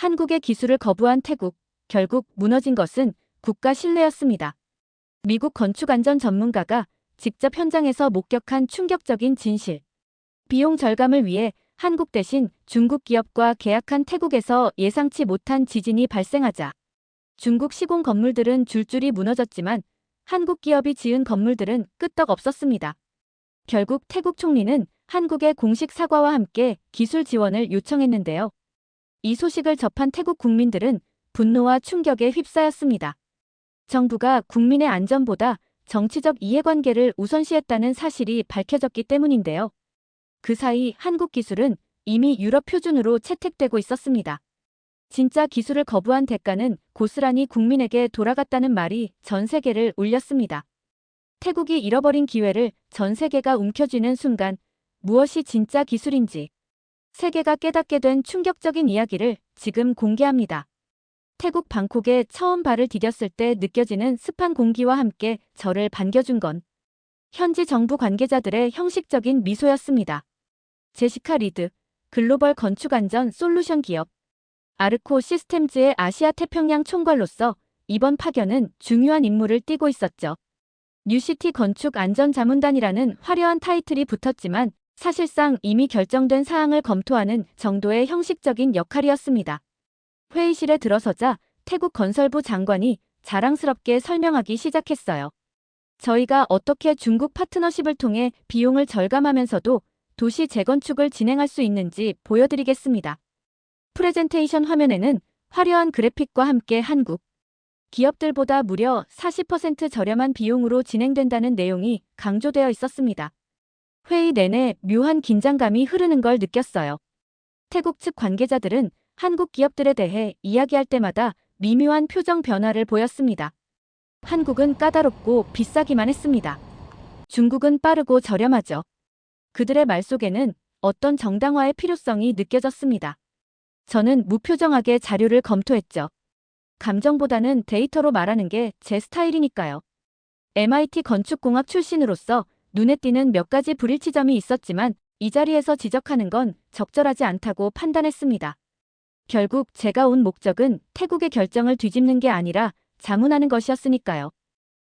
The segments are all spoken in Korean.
한국의 기술을 거부한 태국, 결국 무너진 것은 국가 신뢰였습니다. 미국 건축안전 전문가가 직접 현장에서 목격한 충격적인 진실. 비용 절감을 위해 한국 대신 중국 기업과 계약한 태국에서 예상치 못한 지진이 발생하자 중국 시공 건물들은 줄줄이 무너졌지만 한국 기업이 지은 건물들은 끄떡없었습니다. 결국 태국 총리는 한국의 공식 사과와 함께 기술 지원을 요청했는데요. 이 소식을 접한 태국 국민들은 분노와 충격에 휩싸였습니다. 정부가 국민의 안전보다 정치적 이해관계를 우선시했다는 사실이 밝혀졌기 때문인데요. 그 사이 한국 기술은 이미 유럽 표준으로 채택되고 있었습니다. 진짜 기술을 거부한 대가는 고스란히 국민에게 돌아갔다는 말이 전 세계를 울렸습니다. 태국이 잃어버린 기회를 전 세계가 움켜쥐는 순간 무엇이 진짜 기술인지 세계가 깨닫게 된 충격적인 이야기를 지금 공개합니다. 태국 방콕에 처음 발을 디뎠을 때 느껴지는 습한 공기와 함께 저를 반겨준 건 현지 정부 관계자들의 형식적인 미소였습니다. 제시카 리드, 글로벌 건축안전 솔루션 기업, 아르코 시스템즈의 아시아 태평양 총괄로서 이번 파견은 중요한 임무를 띠고 있었죠. 뉴시티 건축안전자문단이라는 화려한 타이틀이 붙었지만 사실상 이미 결정된 사항을 검토하는 정도의 형식적인 역할이었습니다. 회의실에 들어서자 태국 건설부 장관이 자랑스럽게 설명하기 시작했어요. 저희가 어떻게 중국 파트너십을 통해 비용을 절감하면서도 도시 재건축을 진행할 수 있는지 보여드리겠습니다. 프레젠테이션 화면에는 화려한 그래픽과 함께 한국 기업들보다 무려 40% 저렴한 비용으로 진행된다는 내용이 강조되어 있었습니다. 회의 내내 묘한 긴장감이 흐르는 걸 느꼈어요. 태국 측 관계자들은 한국 기업들에 대해 이야기할 때마다 미묘한 표정 변화를 보였습니다. 한국은 까다롭고 비싸기만 했습니다. 중국은 빠르고 저렴하죠. 그들의 말 속에는 어떤 정당화의 필요성이 느껴졌습니다. 저는 무표정하게 자료를 검토했죠. 감정보다는 데이터로 말하는 게 제 스타일이니까요. MIT 건축공학 출신으로서 눈에 띄는 몇 가지 불일치점이 있었지만 이 자리에서 지적하는 건 적절하지 않다고 판단했습니다. 결국 제가 온 목적은 태국의 결정을 뒤집는 게 아니라 자문하는 것이었으니까요.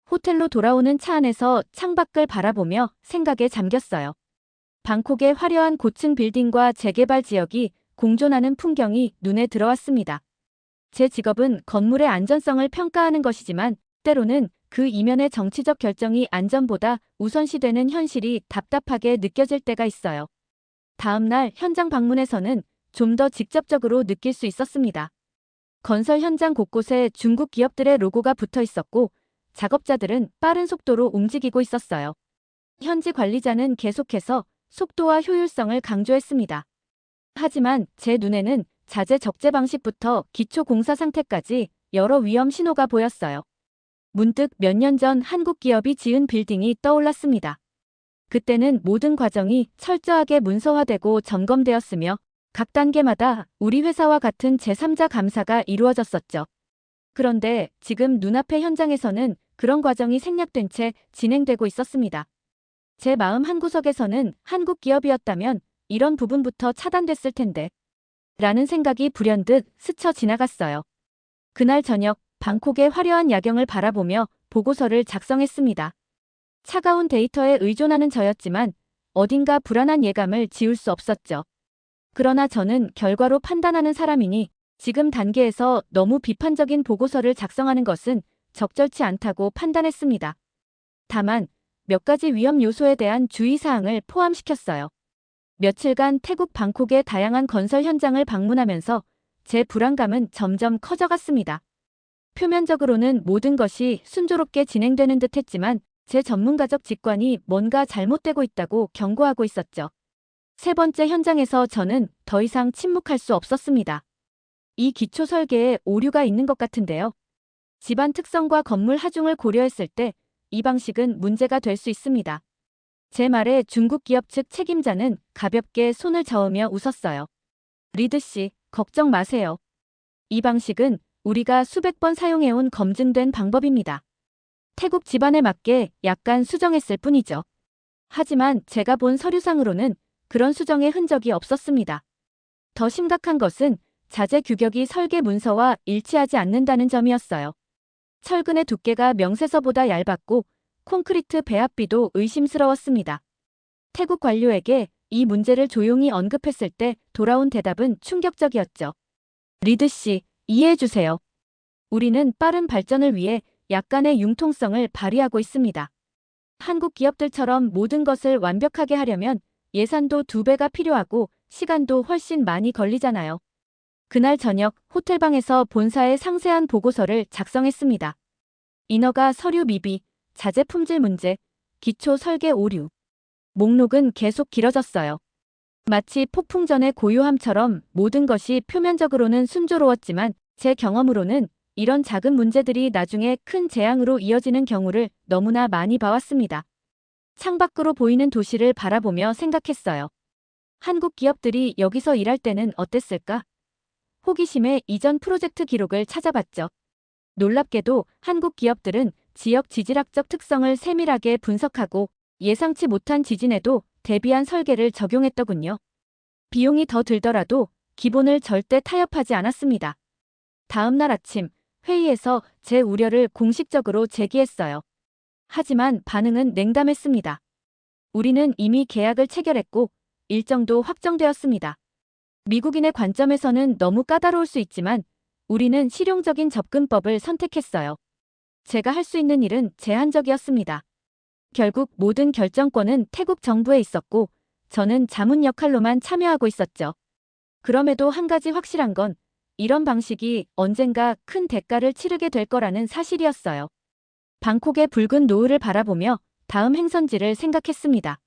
호텔로 돌아오는 차 안에서 창밖을 바라보며 생각에 잠겼어요. 방콕의 화려한 고층 빌딩과 재개발 지역이 공존하는 풍경이 눈에 들어왔습니다. 제 직업은 건물의 안전성을 평가하는 것이지만 때로는 그 이면의 정치적 결정이 안전보다 우선시되는 현실이 답답하게 느껴질 때가 있어요. 다음 날 현장 방문에서는 좀 더 직접적으로 느낄 수 있었습니다. 건설 현장 곳곳에 중국 기업들의 로고가 붙어 있었고 작업자들은 빠른 속도로 움직이고 있었어요. 현지 관리자는 계속해서 속도와 효율성을 강조했습니다. 하지만 제 눈에는 자재 적재 방식부터 기초 공사 상태까지 여러 위험 신호가 보였어요. 문득 몇 년 전 한국 기업이 지은 빌딩이 떠올랐습니다. 그때는 모든 과정이 철저하게 문서화되고 점검되었으며 각 단계마다 우리 회사와 같은 제3자 감사가 이루어졌었죠. 그런데 지금 눈앞의 현장에서는 그런 과정이 생략된 채 진행되고 있었습니다. 제 마음 한구석에서는 한국 기업이었다면 이런 부분부터 차단됐을 텐데 라는 생각이 불현듯 스쳐 지나갔어요. 그날 저녁 방콕의 화려한 야경을 바라보며 보고서를 작성했습니다. 차가운 데이터에 의존하는 저였지만 어딘가 불안한 예감을 지울 수 없었죠. 그러나 저는 결과로 판단하는 사람이니 지금 단계에서 너무 비판적인 보고서를 작성하는 것은 적절치 않다고 판단했습니다. 다만 몇 가지 위험 요소에 대한 주의사항을 포함시켰어요. 며칠간 태국 방콕의 다양한 건설 현장을 방문하면서 제 불안감은 점점 커져갔습니다. 표면적으로는 모든 것이 순조롭게 진행되는 듯 했지만 제 전문가적 직관이 뭔가 잘못되고 있다고 경고하고 있었죠. 세 번째 현장에서 저는 더 이상 침묵할 수 없었습니다. 이 기초 설계에 오류가 있는 것 같은데요. 집안 특성과 건물 하중을 고려했을 때 이 방식은 문제가 될 수 있습니다. 제 말에 중국 기업 측 책임자는 가볍게 손을 저으며 웃었어요. 리드 씨, 걱정 마세요. 이 방식은 우리가 수백 번 사용해온 검증된 방법입니다. 태국 집안에 맞게 약간 수정했을 뿐이죠. 하지만 제가 본 서류상으로는 그런 수정의 흔적이 없었습니다. 더 심각한 것은 자재 규격이 설계 문서와 일치하지 않는다는 점이었어요. 철근의 두께가 명세서보다 얇았고 콘크리트 배합비도 의심스러웠습니다. 태국 관료에게 이 문제를 조용히 언급했을 때 돌아온 대답은 충격적이었죠. 리드 씨, 이해해주세요. 우리는 빠른 발전을 위해 약간의 융통성을 발휘하고 있습니다. 한국 기업들처럼 모든 것을 완벽하게 하려면 예산도 2배가 필요하고 시간도 훨씬 많이 걸리잖아요. 그날 저녁 호텔방에서 본사의 상세한 보고서를 작성했습니다. 인허가 서류 미비, 자재 품질 문제, 기초 설계 오류. 목록은 계속 길어졌어요. 마치 폭풍전의 고요함처럼 모든 것이 표면적으로는 순조로웠지만 제 경험으로는 이런 작은 문제들이 나중에 큰 재앙으로 이어지는 경우를 너무나 많이 봐왔습니다. 창밖으로 보이는 도시를 바라보며 생각했어요. 한국 기업들이 여기서 일할 때는 어땠을까? 호기심에 이전 프로젝트 기록을 찾아봤죠. 놀랍게도 한국 기업들은 지역 지질학적 특성을 세밀하게 분석하고 예상치 못한 지진에도 대비한 설계를 적용했더군요. 비용이 더 들더라도 기본을 절대 타협하지 않았습니다. 다음 날 아침 회의에서 제 우려를 공식적으로 제기했어요. 하지만 반응은 냉담했습니다. 우리는 이미 계약을 체결했고 일정도 확정되었습니다. 미국인의 관점에서는 너무 까다로울 수 있지만 우리는 실용적인 접근법을 선택했어요. 제가 할 수 있는 일은 제한적이었습니다. 결국 모든 결정권은 태국 정부에 있었고 저는 자문 역할로만 참여하고 있었죠. 그럼에도 한 가지 확실한 건 이런 방식이 언젠가 큰 대가를 치르게 될 거라는 사실이었어요. 방콕의 붉은 노을을 바라보며 다음 행선지를 생각했습니다.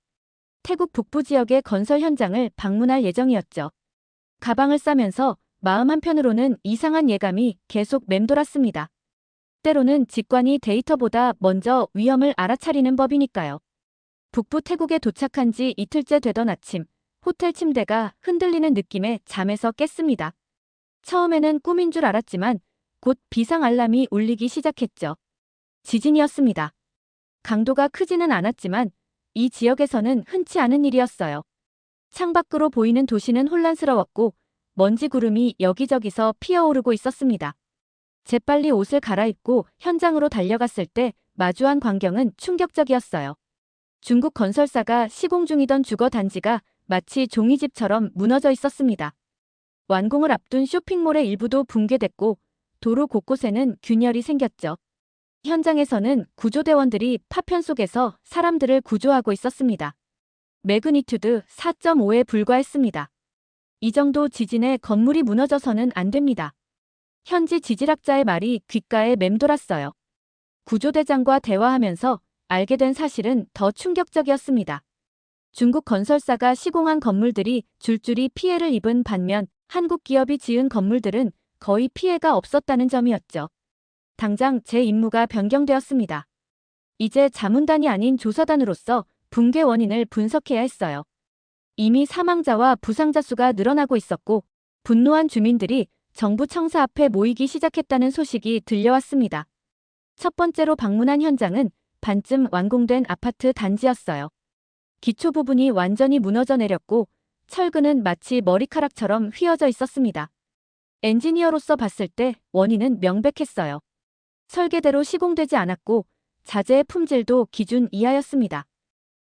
태국 북부 지역의 건설 현장을 방문할 예정이었죠. 가방을 싸면서 마음 한편으로는 이상한 예감이 계속 맴돌았습니다. 때로는 직관이 데이터보다 먼저 위험을 알아차리는 법이니까요. 북부 태국에 도착한 지 이틀째 되던 아침, 호텔 침대가 흔들리는 느낌에 잠에서 깼습니다. 처음에는 꿈인 줄 알았지만 곧 비상 알람이 울리기 시작했죠. 지진이었습니다. 강도가 크지는 않았지만 이 지역에서는 흔치 않은 일이었어요. 창밖으로 보이는 도시는 혼란스러웠고 먼지 구름이 여기저기서 피어오르고 있었습니다. 재빨리 옷을 갈아입고 현장으로 달려갔을 때 마주한 광경은 충격적이었어요. 중국 건설사가 시공 중이던 주거 단지가 마치 종이집처럼 무너져 있었습니다. 완공을 앞둔 쇼핑몰의 일부도 붕괴됐고 도로 곳곳에는 균열이 생겼죠. 현장에서는 구조대원들이 파편 속에서 사람들을 구조하고 있었습니다. 매그니튜드 4.5에 불과했습니다. 이 정도 지진에 건물이 무너져서는 안 됩니다. 현지 지질학자의 말이 귓가에 맴돌았어요. 구조대장과 대화하면서 알게 된 사실은 더 충격적이었습니다. 중국 건설사가 시공한 건물들이 줄줄이 피해를 입은 반면 한국 기업이 지은 건물들은 거의 피해가 없었다는 점이었죠. 당장 제 임무가 변경되었습니다. 이제 자문단이 아닌 조사단으로서 붕괴 원인을 분석해야 했어요. 이미 사망자와 부상자 수가 늘어나고 있었고 분노한 주민들이 정부 청사 앞에 모이기 시작했다는 소식이 들려왔습니다. 첫 번째로 방문한 현장은 반쯤 완공된 아파트 단지였어요. 기초 부분이 완전히 무너져 내렸고 철근은 마치 머리카락처럼 휘어져 있었습니다. 엔지니어로서 봤을 때 원인은 명백했어요. 설계대로 시공되지 않았고 자재의 품질도 기준 이하였습니다.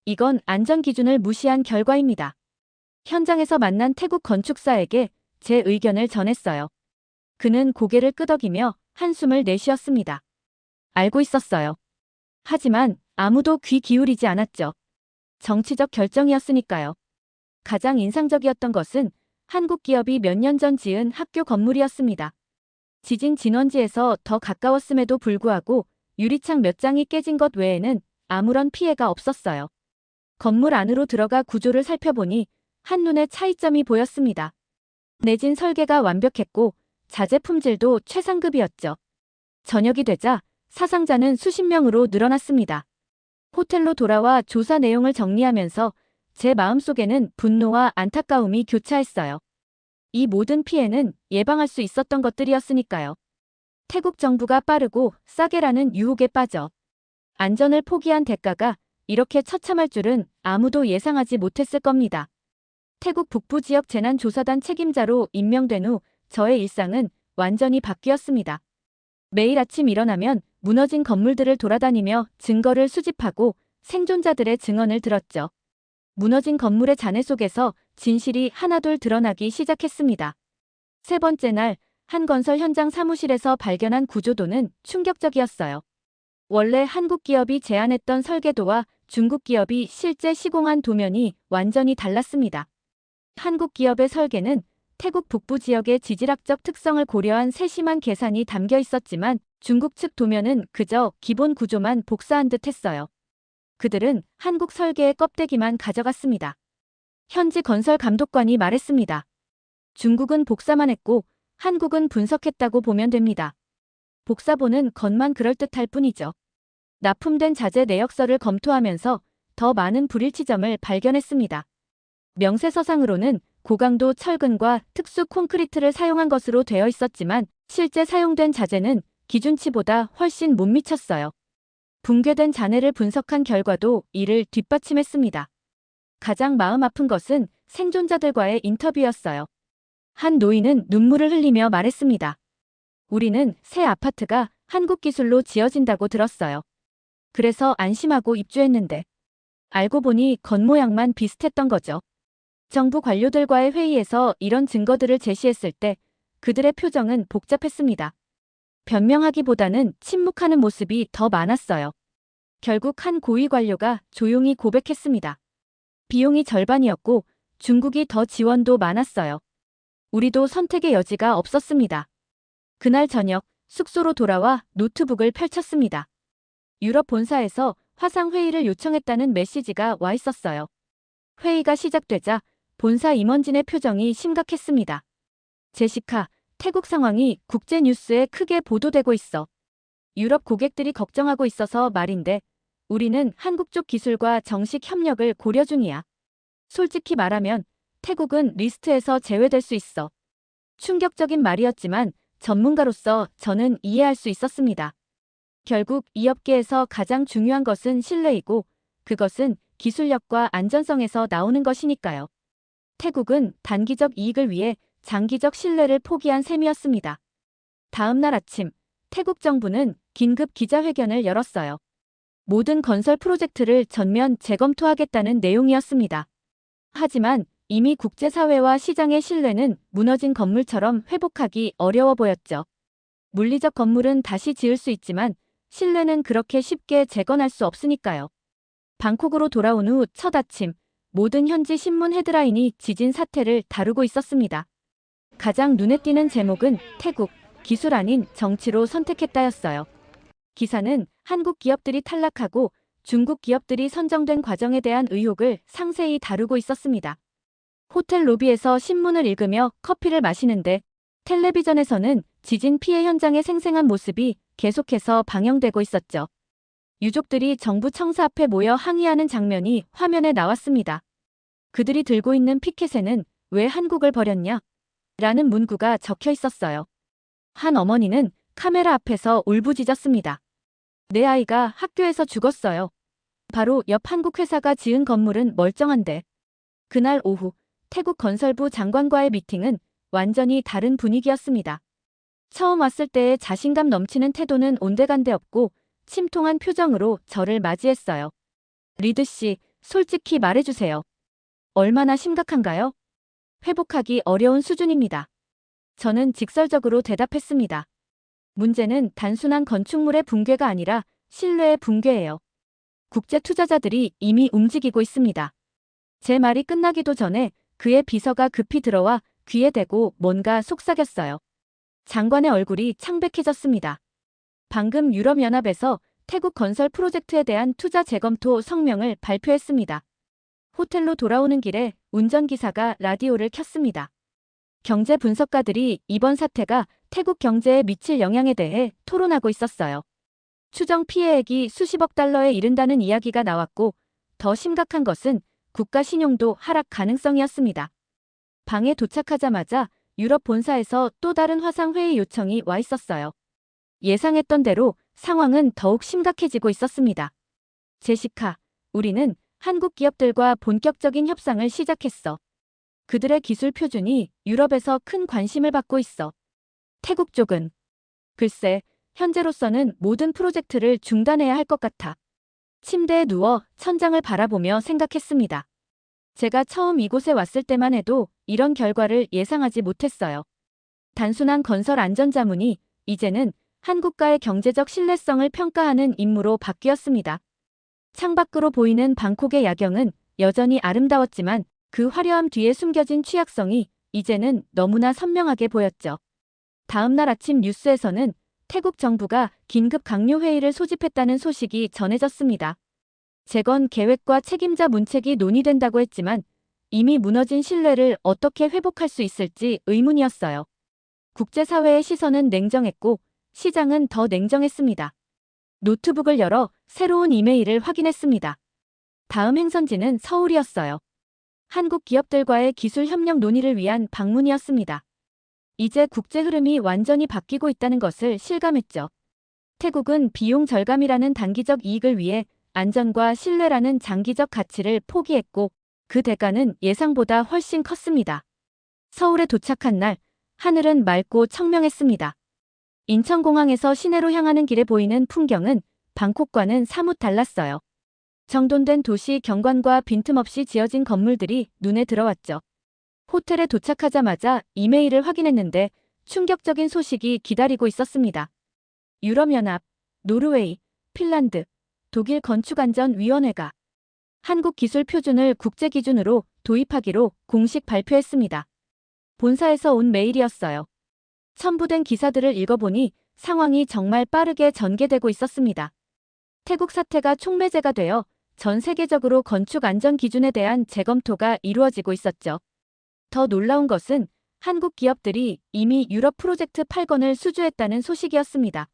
이건 안전 기준을 무시한 결과입니다. 현장에서 만난 태국 건축사에게 제 의견을 전했어요. 그는 고개를 끄덕이며 한숨을 내쉬었습니다. 알고 있었어요. 하지만 아무도 귀 기울이지 않았죠. 정치적 결정이었으니까요. 가장 인상적이었던 것은 한국 기업이 몇 년 전 지은 학교 건물이었습니다. 지진 진원지에서 더 가까웠음에도 불구하고 유리창 몇 장이 깨진 것 외에는 아무런 피해가 없었어요. 건물 안으로 들어가 구조를 살펴보니 한눈에 차이점이 보였습니다. 내진 설계가 완벽했고 자재 품질도 최상급이었죠. 저녁이 되자 사상자는 수십 명으로 늘어났습니다. 호텔로 돌아와 조사 내용을 정리하면서 제 마음속에는 분노와 안타까움이 교차했어요. 이 모든 피해는 예방할 수 있었던 것들이었으니까요. 태국 정부가 빠르고 싸게라는 유혹에 빠져 안전을 포기한 대가가 이렇게 처참할 줄은 아무도 예상하지 못했을 겁니다. 태국 북부 지역 재난조사단 책임자로 임명된 후 저의 일상은 완전히 바뀌었습니다. 매일 아침 일어나면 무너진 건물들을 돌아다니며 증거를 수집하고 생존자들의 증언을 들었죠. 무너진 건물의 잔해 속에서 진실이 하나둘 드러나기 시작했습니다. 세 번째 날, 한 건설 현장 사무실에서 발견한 구조도는 충격적이었어요. 원래 한국 기업이 제안했던 설계도와 중국 기업이 실제 시공한 도면이 완전히 달랐습니다. 한국 기업의 설계는 태국 북부 지역의 지질학적 특성을 고려한 세심한 계산이 담겨 있었지만 중국 측 도면은 그저 기본 구조만 복사한 듯 했어요. 그들은 한국 설계의 껍데기만 가져갔습니다. 현지 건설 감독관이 말했습니다. 중국은 복사만 했고 한국은 분석했다고 보면 됩니다. 복사본은 겉만 그럴듯할 뿐이죠. 납품된 자재 내역서를 검토하면서 더 많은 불일치점을 발견했습니다. 명세서상으로는 고강도 철근과 특수 콘크리트를 사용한 것으로 되어 있었지만 실제 사용된 자재는 기준치보다 훨씬 못 미쳤어요. 붕괴된 잔해를 분석한 결과도 이를 뒷받침했습니다. 가장 마음 아픈 것은 생존자들과의 인터뷰였어요. 한 노인은 눈물을 흘리며 말했습니다. 우리는 새 아파트가 한국 기술로 지어진다고 들었어요. 그래서 안심하고 입주했는데 알고 보니 겉모양만 비슷했던 거죠. 정부 관료들과의 회의에서 이런 증거들을 제시했을 때 그들의 표정은 복잡했습니다. 변명하기보다는 침묵하는 모습이 더 많았어요. 결국 한 고위 관료가 조용히 고백했습니다. 비용이 절반이었고 중국이 더 지원도 많았어요. 우리도 선택의 여지가 없었습니다. 그날 저녁 숙소로 돌아와 노트북을 펼쳤습니다. 유럽 본사에서 화상회의를 요청했다는 메시지가 와 있었어요. 회의가 시작되자 본사 임원진의 표정이 심각했습니다. 제시카, 태국 상황이 국제뉴스에 크게 보도되고 있어. 유럽 고객들이 걱정하고 있어서 말인데 우리는 한국 쪽 기술과 정식 협력을 고려 중이야. 솔직히 말하면 태국은 리스트에서 제외될 수 있어. 충격적인 말이었지만 전문가로서 저는 이해할 수 있었습니다. 결국 이 업계에서 가장 중요한 것은 신뢰이고 그것은 기술력과 안전성에서 나오는 것이니까요. 태국은 단기적 이익을 위해 장기적 신뢰를 포기한 셈이었습니다. 다음 날 아침, 태국 정부는 긴급 기자회견을 열었어요. 모든 건설 프로젝트를 전면 재검토하겠다는 내용이었습니다. 하지만 이미 국제사회와 시장의 신뢰는 무너진 건물처럼 회복하기 어려워 보였죠. 물리적 건물은 다시 지을 수 있지만 신뢰는 그렇게 쉽게 재건할 수 없으니까요. 방콕으로 돌아온 후 첫 아침, 모든 현지 신문 헤드라인이 지진 사태를 다루고 있었습니다. 가장 눈에 띄는 제목은 태국, 기술 아닌 정치로 선택했다였어요. 기사는 한국 기업들이 탈락하고 중국 기업들이 선정된 과정에 대한 의혹을 상세히 다루고 있었습니다. 호텔 로비에서 신문을 읽으며 커피를 마시는데 텔레비전에서는 지진 피해 현장의 생생한 모습이 계속해서 방영되고 있었죠. 유족들이 정부 청사 앞에 모여 항의하는 장면이 화면에 나왔습니다. 그들이 들고 있는 피켓에는 왜 한국을 버렸냐? 라는 문구가 적혀 있었어요. 한 어머니는 카메라 앞에서 울부짖었습니다. 내 아이가 학교에서 죽었어요. 바로 옆 한국 회사가 지은 건물은 멀쩡한데. 그날 오후 태국 건설부 장관과의 미팅은 완전히 다른 분위기였습니다. 처음 왔을 때의 자신감 넘치는 태도는 온데간데 없고 침통한 표정으로 저를 맞이했어요. 리드 씨, 솔직히 말해주세요. 얼마나 심각한가요? 회복하기 어려운 수준입니다. 저는 직설적으로 대답했습니다. 문제는 단순한 건축물의 붕괴가 아니라 신뢰의 붕괴예요. 국제 투자자들이 이미 움직이고 있습니다. 제 말이 끝나기도 전에 그의 비서가 급히 들어와 귀에 대고 뭔가 속삭였어요. 장관의 얼굴이 창백해졌습니다. 방금 유럽연합에서 태국 건설 프로젝트에 대한 투자 재검토 성명을 발표했습니다. 호텔로 돌아오는 길에 운전기사가 라디오를 켰습니다. 경제 분석가들이 이번 사태가 태국 경제에 미칠 영향에 대해 토론하고 있었어요. 추정 피해액이 수십억 달러에 이른다는 이야기가 나왔고 더 심각한 것은 국가 신용도 하락 가능성이었습니다. 방에 도착하자마자 유럽 본사에서 또 다른 화상회의 요청이 와 있었어요. 예상했던 대로 상황은 더욱 심각해지고 있었습니다. 제시카, 우리는 한국 기업들과 본격적인 협상을 시작했어. 그들의 기술 표준이 유럽에서 큰 관심을 받고 있어. 태국 쪽은 글쎄, 현재로서는 모든 프로젝트를 중단해야 할 것 같아. 침대에 누워 천장을 바라보며 생각했습니다. 제가 처음 이곳에 왔을 때만 해도 이런 결과를 예상하지 못했어요. 단순한 건설 안전자문이 이제는 한국과의 경제적 신뢰성을 평가하는 임무로 바뀌었습니다. 창밖으로 보이는 방콕의 야경은 여전히 아름다웠지만 그 화려함 뒤에 숨겨진 취약성이 이제는 너무나 선명하게 보였죠. 다음 날 아침 뉴스에서는 태국 정부가 긴급 강요회의를 소집했다는 소식이 전해졌습니다. 재건 계획과 책임자 문책이 논의된다고 했지만 이미 무너진 신뢰를 어떻게 회복할 수 있을지 의문이었어요. 국제사회의 시선은 냉정했고 시장은 더 냉정했습니다. 노트북을 열어 새로운 이메일을 확인했습니다. 다음 행선지는 서울이었어요. 한국 기업들과의 기술 협력 논의를 위한 방문이었습니다. 이제 국제 흐름이 완전히 바뀌고 있다는 것을 실감했죠. 태국은 비용 절감이라는 단기적 이익을 위해 안전과 신뢰라는 장기적 가치를 포기했고 그 대가는 예상보다 훨씬 컸습니다. 서울에 도착한 날, 하늘은 맑고 청명했습니다. 인천공항에서 시내로 향하는 길에 보이는 풍경은 방콕과는 사뭇 달랐어요. 정돈된 도시 경관과 빈틈없이 지어진 건물들이 눈에 들어왔죠. 호텔에 도착하자마자 이메일을 확인했는데 충격적인 소식이 기다리고 있었습니다. 유럽연합, 노르웨이, 핀란드, 독일 건축안전위원회가 한국 기술 표준을 국제 기준으로 도입하기로 공식 발표했습니다. 본사에서 온 메일이었어요. 첨부된 기사들을 읽어보니 상황이 정말 빠르게 전개되고 있었습니다. 태국 사태가 촉매제가 되어 전 세계적으로 건축 안전 기준에 대한 재검토가 이루어지고 있었죠. 더 놀라운 것은 한국 기업들이 이미 유럽 프로젝트 8건을 수주했다는 소식이었습니다.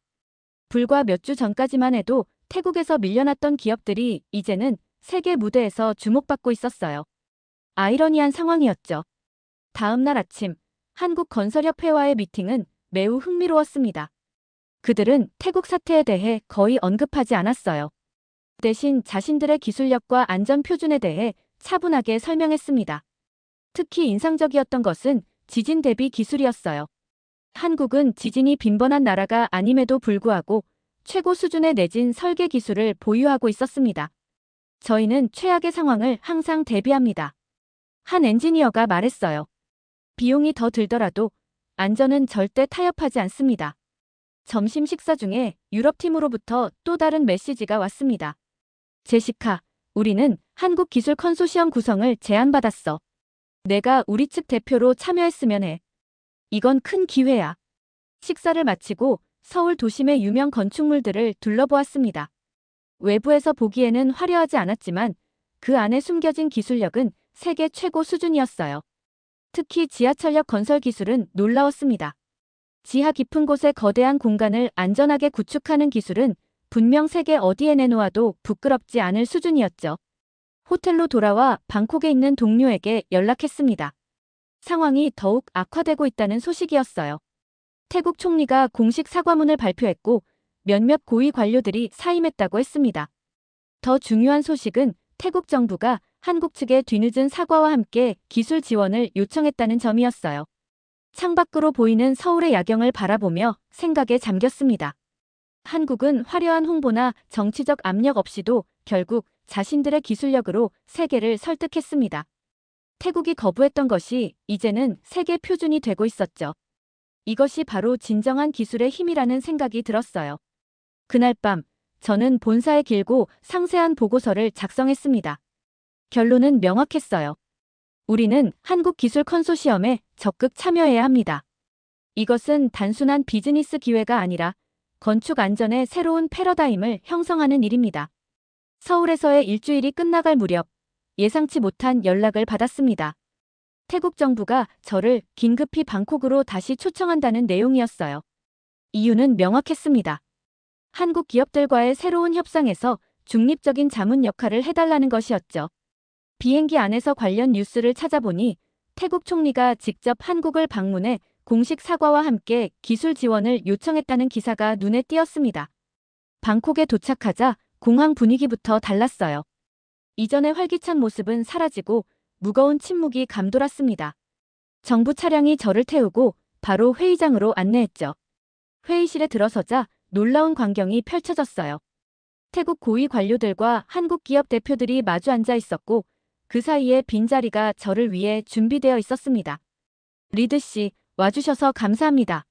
불과 몇 주 전까지만 해도 태국에서 밀려났던 기업들이 이제는 세계 무대에서 주목받고 있었어요. 아이러니한 상황이었죠. 다음 날 아침, 한국건설협회와의 미팅은 매우 흥미로웠습니다. 그들은 태국 사태에 대해 거의 언급하지 않았어요. 대신 자신들의 기술력과 안전 표준에 대해 차분하게 설명했습니다. 특히 인상적이었던 것은 지진 대비 기술이었어요. 한국은 지진이 빈번한 나라가 아님에도 불구하고 최고 수준의 내진 설계 기술을 보유하고 있었습니다. 저희는 최악의 상황을 항상 대비합니다. 한 엔지니어가 말했어요. 비용이 더 들더라도 안전은 절대 타협하지 않습니다. 점심 식사 중에 유럽팀으로부터 또 다른 메시지가 왔습니다. 제시카, 우리는 한국 기술 컨소시엄 구성을 제안받았어. 내가 우리 측 대표로 참여했으면 해. 이건 큰 기회야. 식사를 마치고 서울 도심의 유명 건축물들을 둘러보았습니다. 외부에서 보기에는 화려하지 않았지만 그 안에 숨겨진 기술력은 세계 최고 수준이었어요. 특히 지하철역 건설 기술은 놀라웠습니다. 지하 깊은 곳의 거대한 공간을 안전하게 구축하는 기술은 분명 세계 어디에 내놓아도 부끄럽지 않을 수준이었죠. 호텔로 돌아와 방콕에 있는 동료에게 연락했습니다. 상황이 더욱 악화되고 있다는 소식이었어요. 태국 총리가 공식 사과문을 발표했고 몇몇 고위 관료들이 사임했다고 했습니다. 더 중요한 소식은 태국 정부가 한국 측의 뒤늦은 사과와 함께 기술 지원을 요청했다는 점이었어요. 창밖으로 보이는 서울의 야경을 바라보며 생각에 잠겼습니다. 한국은 화려한 홍보나 정치적 압력 없이도 결국 자신들의 기술력으로 세계를 설득했습니다. 태국이 거부했던 것이 이제는 세계 표준이 되고 있었죠. 이것이 바로 진정한 기술의 힘이라는 생각이 들었어요. 그날 밤, 저는 본사에 길고 상세한 보고서를 작성했습니다. 결론은 명확했어요. 우리는 한국 기술 컨소시엄에 적극 참여해야 합니다. 이것은 단순한 비즈니스 기회가 아니라 건축 안전의 새로운 패러다임을 형성하는 일입니다. 서울에서의 일주일이 끝나갈 무렵 예상치 못한 연락을 받았습니다. 태국 정부가 저를 긴급히 방콕으로 다시 초청한다는 내용이었어요. 이유는 명확했습니다. 한국 기업들과의 새로운 협상에서 중립적인 자문 역할을 해달라는 것이었죠. 비행기 안에서 관련 뉴스를 찾아보니 태국 총리가 직접 한국을 방문해 공식 사과와 함께 기술 지원을 요청했다는 기사가 눈에 띄었습니다. 방콕에 도착하자 공항 분위기부터 달랐어요. 이전의 활기찬 모습은 사라지고 무거운 침묵이 감돌았습니다. 정부 차량이 저를 태우고 바로 회의장으로 안내했죠. 회의실에 들어서자 놀라운 광경이 펼쳐졌어요. 태국 고위 관료들과 한국 기업 대표들이 마주 앉아 있었고 그 사이에 빈자리가 저를 위해 준비되어 있었습니다. 리드 씨, 와주셔서 감사합니다.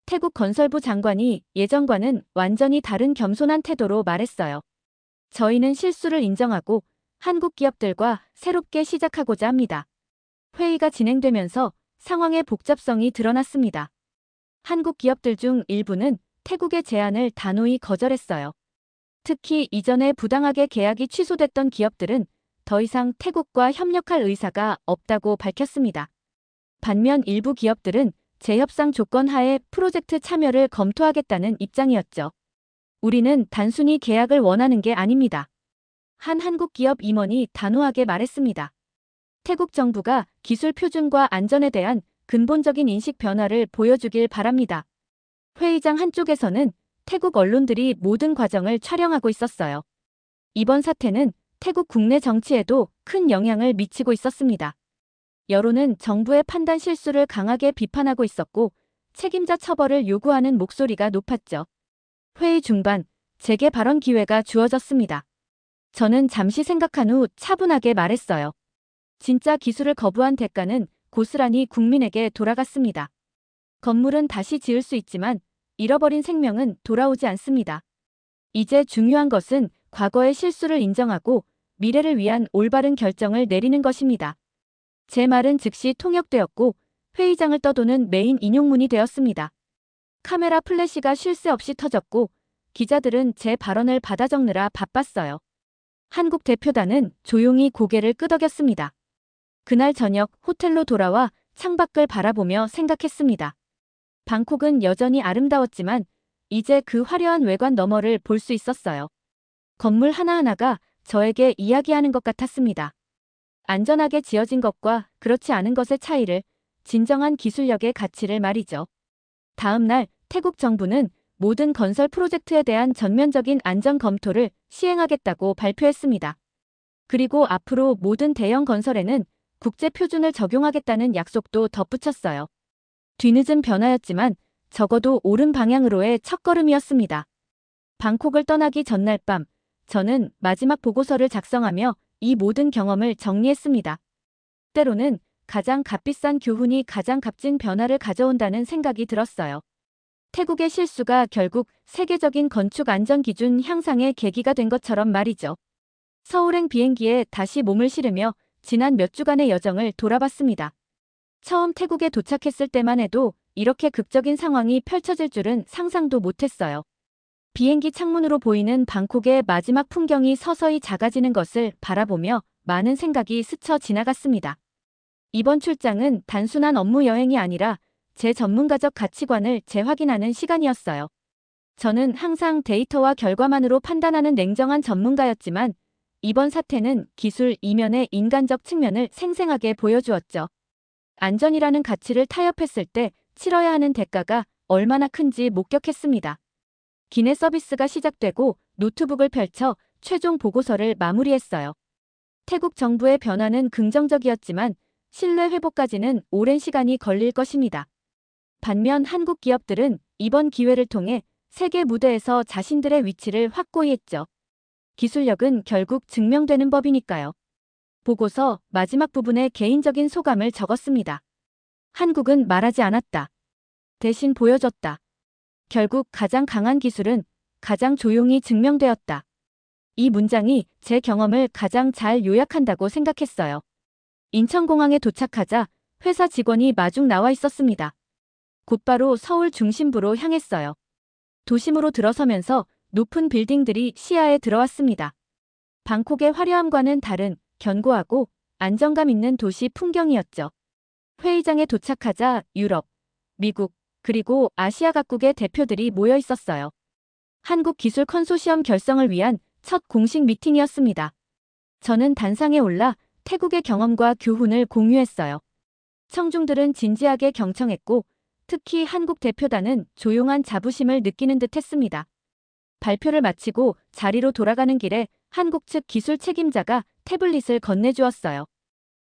태국 건설부 장관이 예전과는 완전히 다른 겸손한 태도로 말했어요. 저희는 실수를 인정하고 한국 기업들과 새롭게 시작하고자 합니다. 회의가 진행되면서 상황의 복잡성이 드러났습니다. 한국 기업들 중 일부는 태국의 제안을 단호히 거절했어요. 특히 이전에 부당하게 계약이 취소됐던 기업들은 더 이상 태국과 협력할 의사가 없다고 밝혔습니다. 반면 일부 기업들은 재협상 조건 하에 프로젝트 참여를 검토하겠다는 입장이었죠. 우리는 단순히 계약을 원하는 게 아닙니다. 한 한국 기업 임원이 단호하게 말했습니다. 태국 정부가 기술 표준과 안전에 대한 근본적인 인식 변화를 보여주길 바랍니다. 회의장 한쪽에서는 태국 언론들이 모든 과정을 촬영하고 있었어요. 이번 사태는 태국 국내 정치에도 큰 영향을 미치고 있었습니다. 여론은 정부의 판단 실수를 강하게 비판하고 있었고 책임자 처벌을 요구하는 목소리가 높았죠. 회의 중반, 제게 발언 기회가 주어졌습니다. 저는 잠시 생각한 후 차분하게 말했어요. 진짜 기술을 거부한 대가는 고스란히 국민에게 돌아갔습니다. 건물은 다시 지을 수 있지만 잃어버린 생명은 돌아오지 않습니다. 이제 중요한 것은 과거의 실수를 인정하고 미래를 위한 올바른 결정을 내리는 것입니다. 제 말은 즉시 통역되었고 회의장을 떠도는 메인 인용문이 되었습니다. 카메라 플래시가 쉴 새 없이 터졌고 기자들은 제 발언을 받아 적느라 바빴어요. 한국 대표단은 조용히 고개를 끄덕였습니다. 그날 저녁 호텔로 돌아와 창밖을 바라보며 생각했습니다. 방콕은 여전히 아름다웠지만 이제 그 화려한 외관 너머를 볼 수 있었어요. 건물 하나하나가 저에게 이야기하는 것 같았습니다. 안전하게 지어진 것과 그렇지 않은 것의 차이를, 진정한 기술력의 가치를 말이죠. 다음 날 태국 정부는 모든 건설 프로젝트에 대한 전면적인 안전 검토를 시행하겠다고 발표했습니다. 그리고 앞으로 모든 대형 건설에는 국제 표준을 적용하겠다는 약속도 덧붙였어요. 뒤늦은 변화였지만 적어도 옳은 방향으로의 첫걸음이었습니다. 방콕을 떠나기 전날 밤, 저는 마지막 보고서를 작성하며 이 모든 경험을 정리했습니다. 때로는 가장 값비싼 교훈이 가장 값진 변화를 가져온다는 생각이 들었어요. 태국의 실수가 결국 세계적인 건축 안전 기준 향상의 계기가 된 것처럼 말이죠. 서울행 비행기에 다시 몸을 실으며 지난 몇 주간의 여정을 돌아봤습니다. 처음 태국에 도착했을 때만 해도 이렇게 극적인 상황이 펼쳐질 줄은 상상도 못했어요. 비행기 창문으로 보이는 방콕의 마지막 풍경이 서서히 작아지는 것을 바라보며 많은 생각이 스쳐 지나갔습니다. 이번 출장은 단순한 업무 여행이 아니라 제 전문가적 가치관을 재확인하는 시간이었어요. 저는 항상 데이터와 결과만으로 판단하는 냉정한 전문가였지만 이번 사태는 기술 이면의 인간적 측면을 생생하게 보여주었죠. 안전이라는 가치를 타협했을 때 치러야 하는 대가가 얼마나 큰지 목격했습니다. 기내 서비스가 시작되고 노트북을 펼쳐 최종 보고서를 마무리했어요. 태국 정부의 변화는 긍정적이었지만 신뢰 회복까지는 오랜 시간이 걸릴 것입니다. 반면 한국 기업들은 이번 기회를 통해 세계 무대에서 자신들의 위치를 확고히 했죠. 기술력은 결국 증명되는 법이니까요. 보고서 마지막 부분에 개인적인 소감을 적었습니다. 한국은 말하지 않았다. 대신 보여줬다. 결국 가장 강한 기술은 가장 조용히 증명되었다. 이 문장이 제 경험을 가장 잘 요약한다고 생각했어요. 인천공항에 도착하자 회사 직원이 마중 나와 있었습니다. 곧바로 서울 중심부로 향했어요. 도심으로 들어서면서 높은 빌딩들이 시야에 들어왔습니다. 방콕의 화려함과는 다른 견고하고 안정감 있는 도시 풍경이었죠. 회의장에 도착하자 유럽, 미국, 그리고 아시아 각국의 대표들이 모여 있었어요. 한국 기술 컨소시엄 결성을 위한 첫 공식 미팅이었습니다. 저는 단상에 올라 태국의 경험과 교훈을 공유했어요. 청중들은 진지하게 경청했고 특히 한국 대표단은 조용한 자부심을 느끼는 듯 했습니다. 발표를 마치고 자리로 돌아가는 길에 한국 측 기술 책임자가 태블릿을 건네주었어요.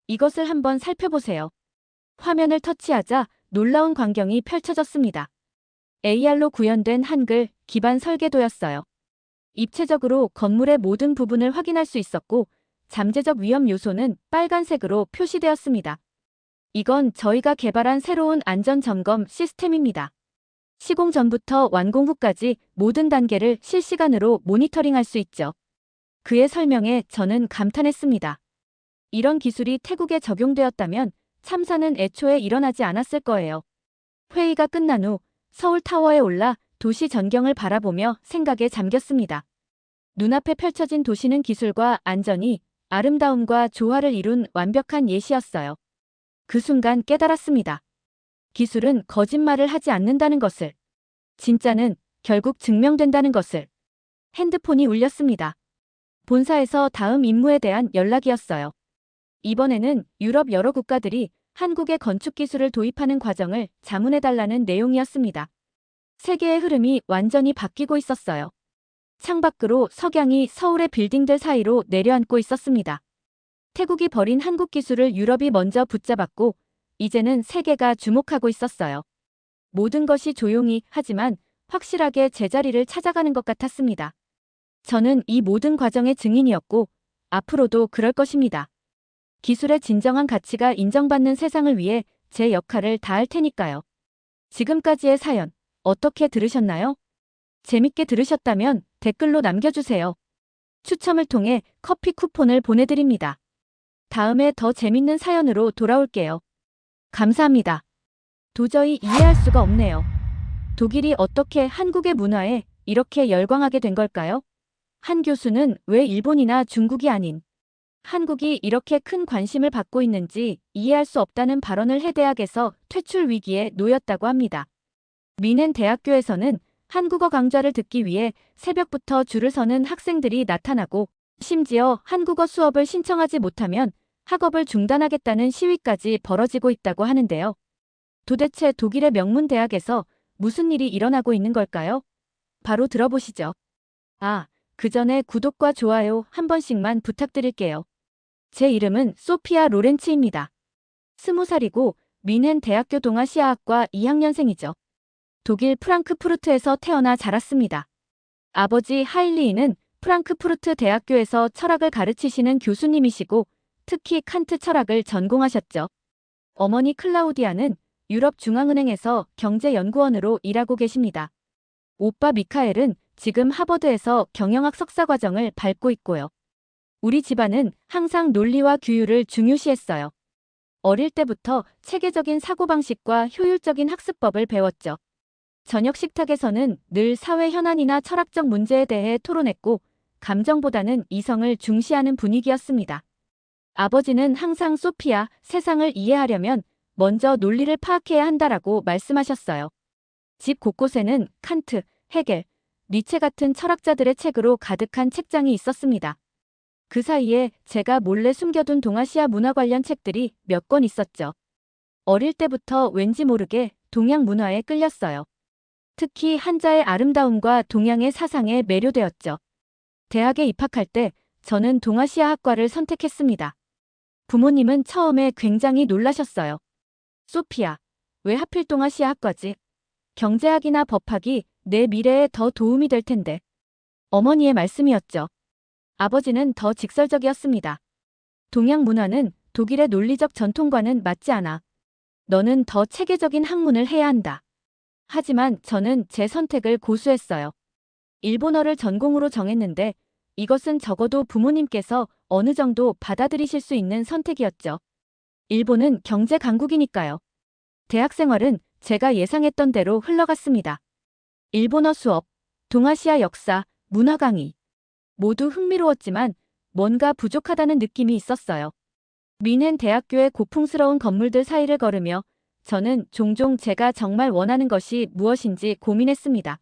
이것을 한번 살펴보세요. 화면을 터치하자 놀라운 광경이 펼쳐졌습니다. AR로 구현된 한글 기반 설계도였어요. 입체적으로 건물의 모든 부분을 확인할 수 있었고 잠재적 위험 요소는 빨간색으로 표시되었습니다. 이건 저희가 개발한 새로운 안전점검 시스템입니다. 시공 전부터 완공 후까지 모든 단계를 실시간으로 모니터링할 수 있죠. 그의 설명에 저는 감탄했습니다. 이런 기술이 태국에 적용되었다면 참사는 애초에 일어나지 않았을 거예요. 회의가 끝난 후 서울타워에 올라 도시 전경을 바라보며 생각에 잠겼습니다. 눈앞에 펼쳐진 도시는 기술과 안전이 아름다움과 조화를 이룬 완벽한 예시였어요. 그 순간 깨달았습니다. 기술은 거짓말을 하지 않는다는 것을. 진짜는 결국 증명된다는 것을. 핸드폰이 울렸습니다. 본사에서 다음 임무에 대한 연락이었어요. 이번에는 유럽 여러 국가들이 한국의 건축 기술을 도입하는 과정을 자문해달라는 내용이었습니다. 세계의 흐름이 완전히 바뀌고 있었어요. 창밖으로 석양이 서울의 빌딩들 사이로 내려앉고 있었습니다. 태국이 버린 한국 기술을 유럽이 먼저 붙잡았고 이제는 세계가 주목하고 있었어요. 모든 것이 조용히 하지만 확실하게 제자리를 찾아가는 것 같았습니다. 저는 이 모든 과정의 증인이었고 앞으로도 그럴 것입니다. 기술의 진정한 가치가 인정받는 세상을 위해 제 역할을 다할 테니까요. 지금까지의 사연 어떻게 들으셨나요? 재밌게 들으셨다면 댓글로 남겨주세요. 추첨을 통해 커피 쿠폰을 보내드립니다. 다음에 더 재밌는 사연으로 돌아올게요. 감사합니다. 도저히 이해할 수가 없네요. 독일이 어떻게 한국의 문화에 이렇게 열광하게 된 걸까요? 한 교수는 왜 일본이나 중국이 아닌 한국이 이렇게 큰 관심을 받고 있는지 이해할 수 없다는 발언을 해 대학에서 퇴출 위기에 놓였다고 합니다. 미넨 대학교에서는 한국어 강좌를 듣기 위해 새벽부터 줄을 서는 학생들이 나타나고 심지어 한국어 수업을 신청하지 못하면 학업을 중단하겠다는 시위까지 벌어지고 있다고 하는데요. 도대체 독일의 명문 대학에서 무슨 일이 일어나고 있는 걸까요? 바로 들어보시죠. 그 전에 구독과 좋아요 한 번씩만 부탁드릴게요. 제 이름은 소피아 로렌츠입니다. 20살이고 미넨 대학교 동아시아학과 2학년생이죠. 독일 프랑크푸르트에서 태어나 자랐습니다. 아버지 하일리히는 프랑크푸르트 대학교에서 철학을 가르치시는 교수님이시고 특히 칸트 철학을 전공하셨죠. 어머니 클라우디아는 유럽중앙은행에서 경제연구원으로 일하고 계십니다. 오빠 미카엘은 지금 하버드에서 경영학 석사과정을 밟고 있고요. 우리 집안은 항상 논리와 규율을 중요시했어요. 어릴 때부터 체계적인 사고방식과 효율적인 학습법을 배웠죠. 저녁 식탁에서는 늘 사회 현안이나 철학적 문제에 대해 토론했고 감정보다는 이성을 중시하는 분위기였습니다. 아버지는 항상 소피아, 세상을 이해하려면 먼저 논리를 파악해야 한다라고 말씀하셨어요. 집 곳곳에는 칸트, 헤겔, 니체 같은 철학자들의 책으로 가득한 책장이 있었습니다. 그 사이에 제가 몰래 숨겨둔 동아시아 문화 관련 책들이 몇 권 있었죠. 어릴 때부터 왠지 모르게 동양 문화에 끌렸어요. 특히 한자의 아름다움과 동양의 사상에 매료되었죠. 대학에 입학할 때 저는 동아시아 학과를 선택했습니다. 부모님은 처음에 굉장히 놀라셨어요. 소피아, 왜 하필 동아시아 학과지? 경제학이나 법학이 내 미래에 더 도움이 될 텐데. 어머니의 말씀이었죠. 아버지는 더 직설적이었습니다. 동양 문화는 독일의 논리적 전통과는 맞지 않아. 너는 더 체계적인 학문을 해야 한다. 하지만 저는 제 선택을 고수했어요. 일본어를 전공으로 정했는데 이것은 적어도 부모님께서 어느 정도 받아들이실 수 있는 선택이었죠. 일본은 경제 강국이니까요. 대학 생활은 제가 예상했던 대로 흘러갔습니다. 일본어 수업, 동아시아 역사, 문화 강의. 모두 흥미로웠지만 뭔가 부족하다는 느낌이 있었어요. 미넨 대학교의 고풍스러운 건물들 사이를 걸으며 저는 종종 제가 정말 원하는 것이 무엇인지 고민했습니다.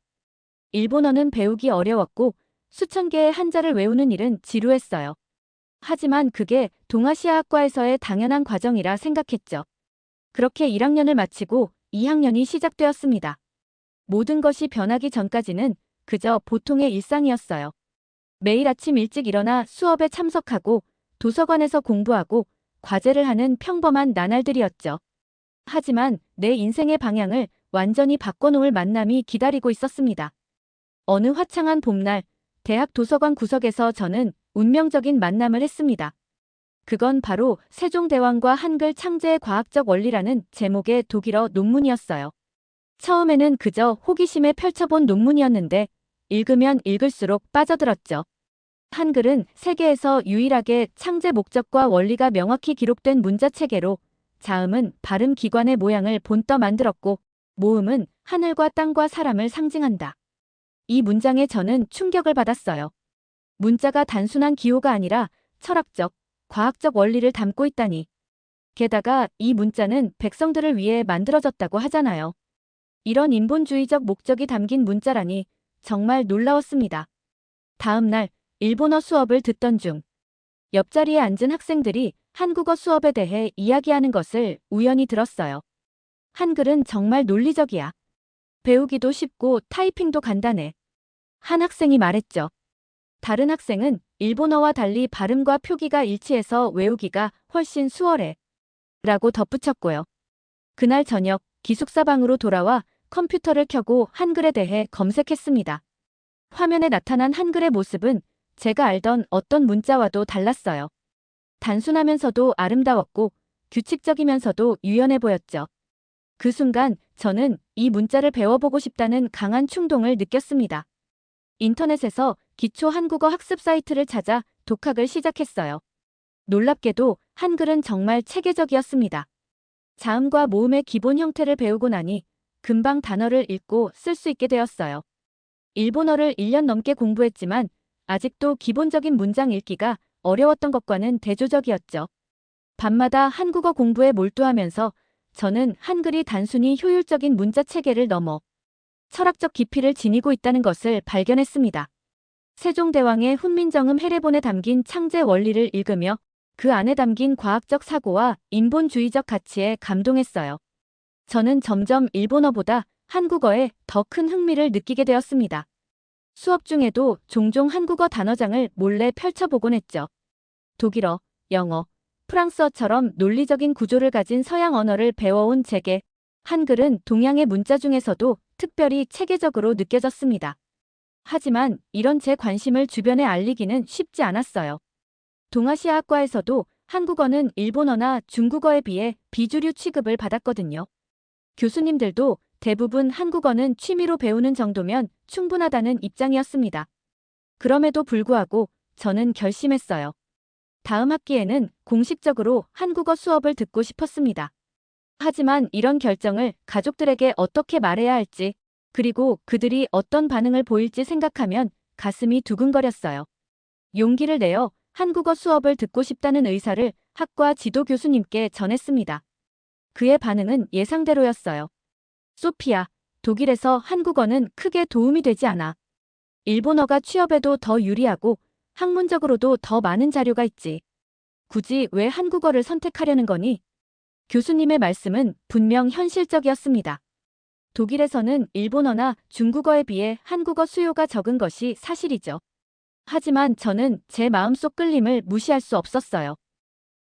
일본어는 배우기 어려웠고 수천 개의 한자를 외우는 일은 지루했어요. 하지만 그게 동아시아 학과에서의 당연한 과정이라 생각했죠. 그렇게 1학년을 마치고 2학년이 시작되었습니다. 모든 것이 변하기 전까지는 그저 보통의 일상이었어요. 매일 아침 일찍 일어나 수업에 참석하고 도서관에서 공부하고 과제를 하는 평범한 나날들이었죠. 하지만 내 인생의 방향을 완전히 바꿔놓을 만남이 기다리고 있었습니다. 어느 화창한 봄날, 대학 도서관 구석에서 저는 운명적인 만남을 했습니다. 그건 바로 세종대왕과 한글 창제의 과학적 원리라는 제목의 독일어 논문이었어요. 처음에는 그저 호기심에 펼쳐본 논문이었는데 읽으면 읽을수록 빠져들었죠. 한글은 세계에서 유일하게 창제 목적과 원리가 명확히 기록된 문자체계로 자음은 발음 기관의 모양을 본떠 만들었고 모음은 하늘과 땅과 사람을 상징한다. 이 문장에 저는 충격을 받았어요. 문자가 단순한 기호가 아니라 철학적, 과학적 원리를 담고 있다니. 게다가 이 문자는 백성들을 위해 만들어졌다고 하잖아요. 이런 인본주의적 목적이 담긴 문자라니 정말 놀라웠습니다. 다음 날 일본어 수업을 듣던 중 옆자리에 앉은 학생들이 한국어 수업에 대해 이야기하는 것을 우연히 들었어요. 한글은 정말 논리적이야. 배우기도 쉽고 타이핑도 간단해. 한 학생이 말했죠. 다른 학생은 일본어와 달리 발음과 표기가 일치해서 외우기가 훨씬 수월해. 라고 덧붙였고요. 그날 저녁 기숙사 방으로 돌아와 컴퓨터를 켜고 한글에 대해 검색했습니다. 화면에 나타난 한글의 모습은 제가 알던 어떤 문자와도 달랐어요. 단순하면서도 아름다웠고 규칙적이면서도 유연해 보였죠. 그 순간 저는 이 문자를 배워보고 싶다는 강한 충동을 느꼈습니다. 인터넷에서 기초 한국어 학습 사이트를 찾아 독학을 시작했어요. 놀랍게도 한글은 정말 체계적이었습니다. 자음과 모음의 기본 형태를 배우고 나니 금방 단어를 읽고 쓸 수 있게 되었어요. 일본어를 1년 넘게 공부했지만 아직도 기본적인 문장 읽기가 어려웠던 것과는 대조적이었죠. 밤마다 한국어 공부에 몰두하면서 저는 한글이 단순히 효율적인 문자 체계를 넘어 철학적 깊이를 지니고 있다는 것을 발견했습니다. 세종대왕의 훈민정음 해례본에 담긴 창제 원리를 읽으며 그 안에 담긴 과학적 사고와 인본주의적 가치에 감동했어요. 저는 점점 일본어보다 한국어에 더 큰 흥미를 느끼게 되었습니다. 수업 중에도 종종 한국어 단어장을 몰래 펼쳐보곤 했죠. 독일어, 영어, 프랑스어처럼 논리적인 구조를 가진 서양 언어를 배워온 제게 한글은 동양의 문자 중에서도 특별히 체계적으로 느껴졌습니다. 하지만 이런 제 관심을 주변에 알리기는 쉽지 않았어요. 동아시아학과에서도 한국어는 일본어나 중국어에 비해 비주류 취급을 받았거든요. 교수님들도 대부분 한국어는 취미로 배우는 정도면 충분하다는 입장이었습니다. 그럼에도 불구하고 저는 결심했어요. 다음 학기에는 공식적으로 한국어 수업을 듣고 싶었습니다. 하지만 이런 결정을 가족들에게 어떻게 말해야 할지, 그리고 그들이 어떤 반응을 보일지 생각하면 가슴이 두근거렸어요. 용기를 내어 한국어 수업을 듣고 싶다는 의사를 학과 지도 교수님께 전했습니다. 그의 반응은 예상대로였어요. 소피야, 독일에서 한국어는 크게 도움이 되지 않아. 일본어가 취업에도 더 유리하고 학문적으로도 더 많은 자료가 있지. 굳이 왜 한국어를 선택하려는 거니? 교수님의 말씀은 분명 현실적이었습니다. 독일에서는 일본어나 중국어에 비해 한국어 수요가 적은 것이 사실이죠. 하지만 저는 제 마음속 끌림을 무시할 수 없었어요.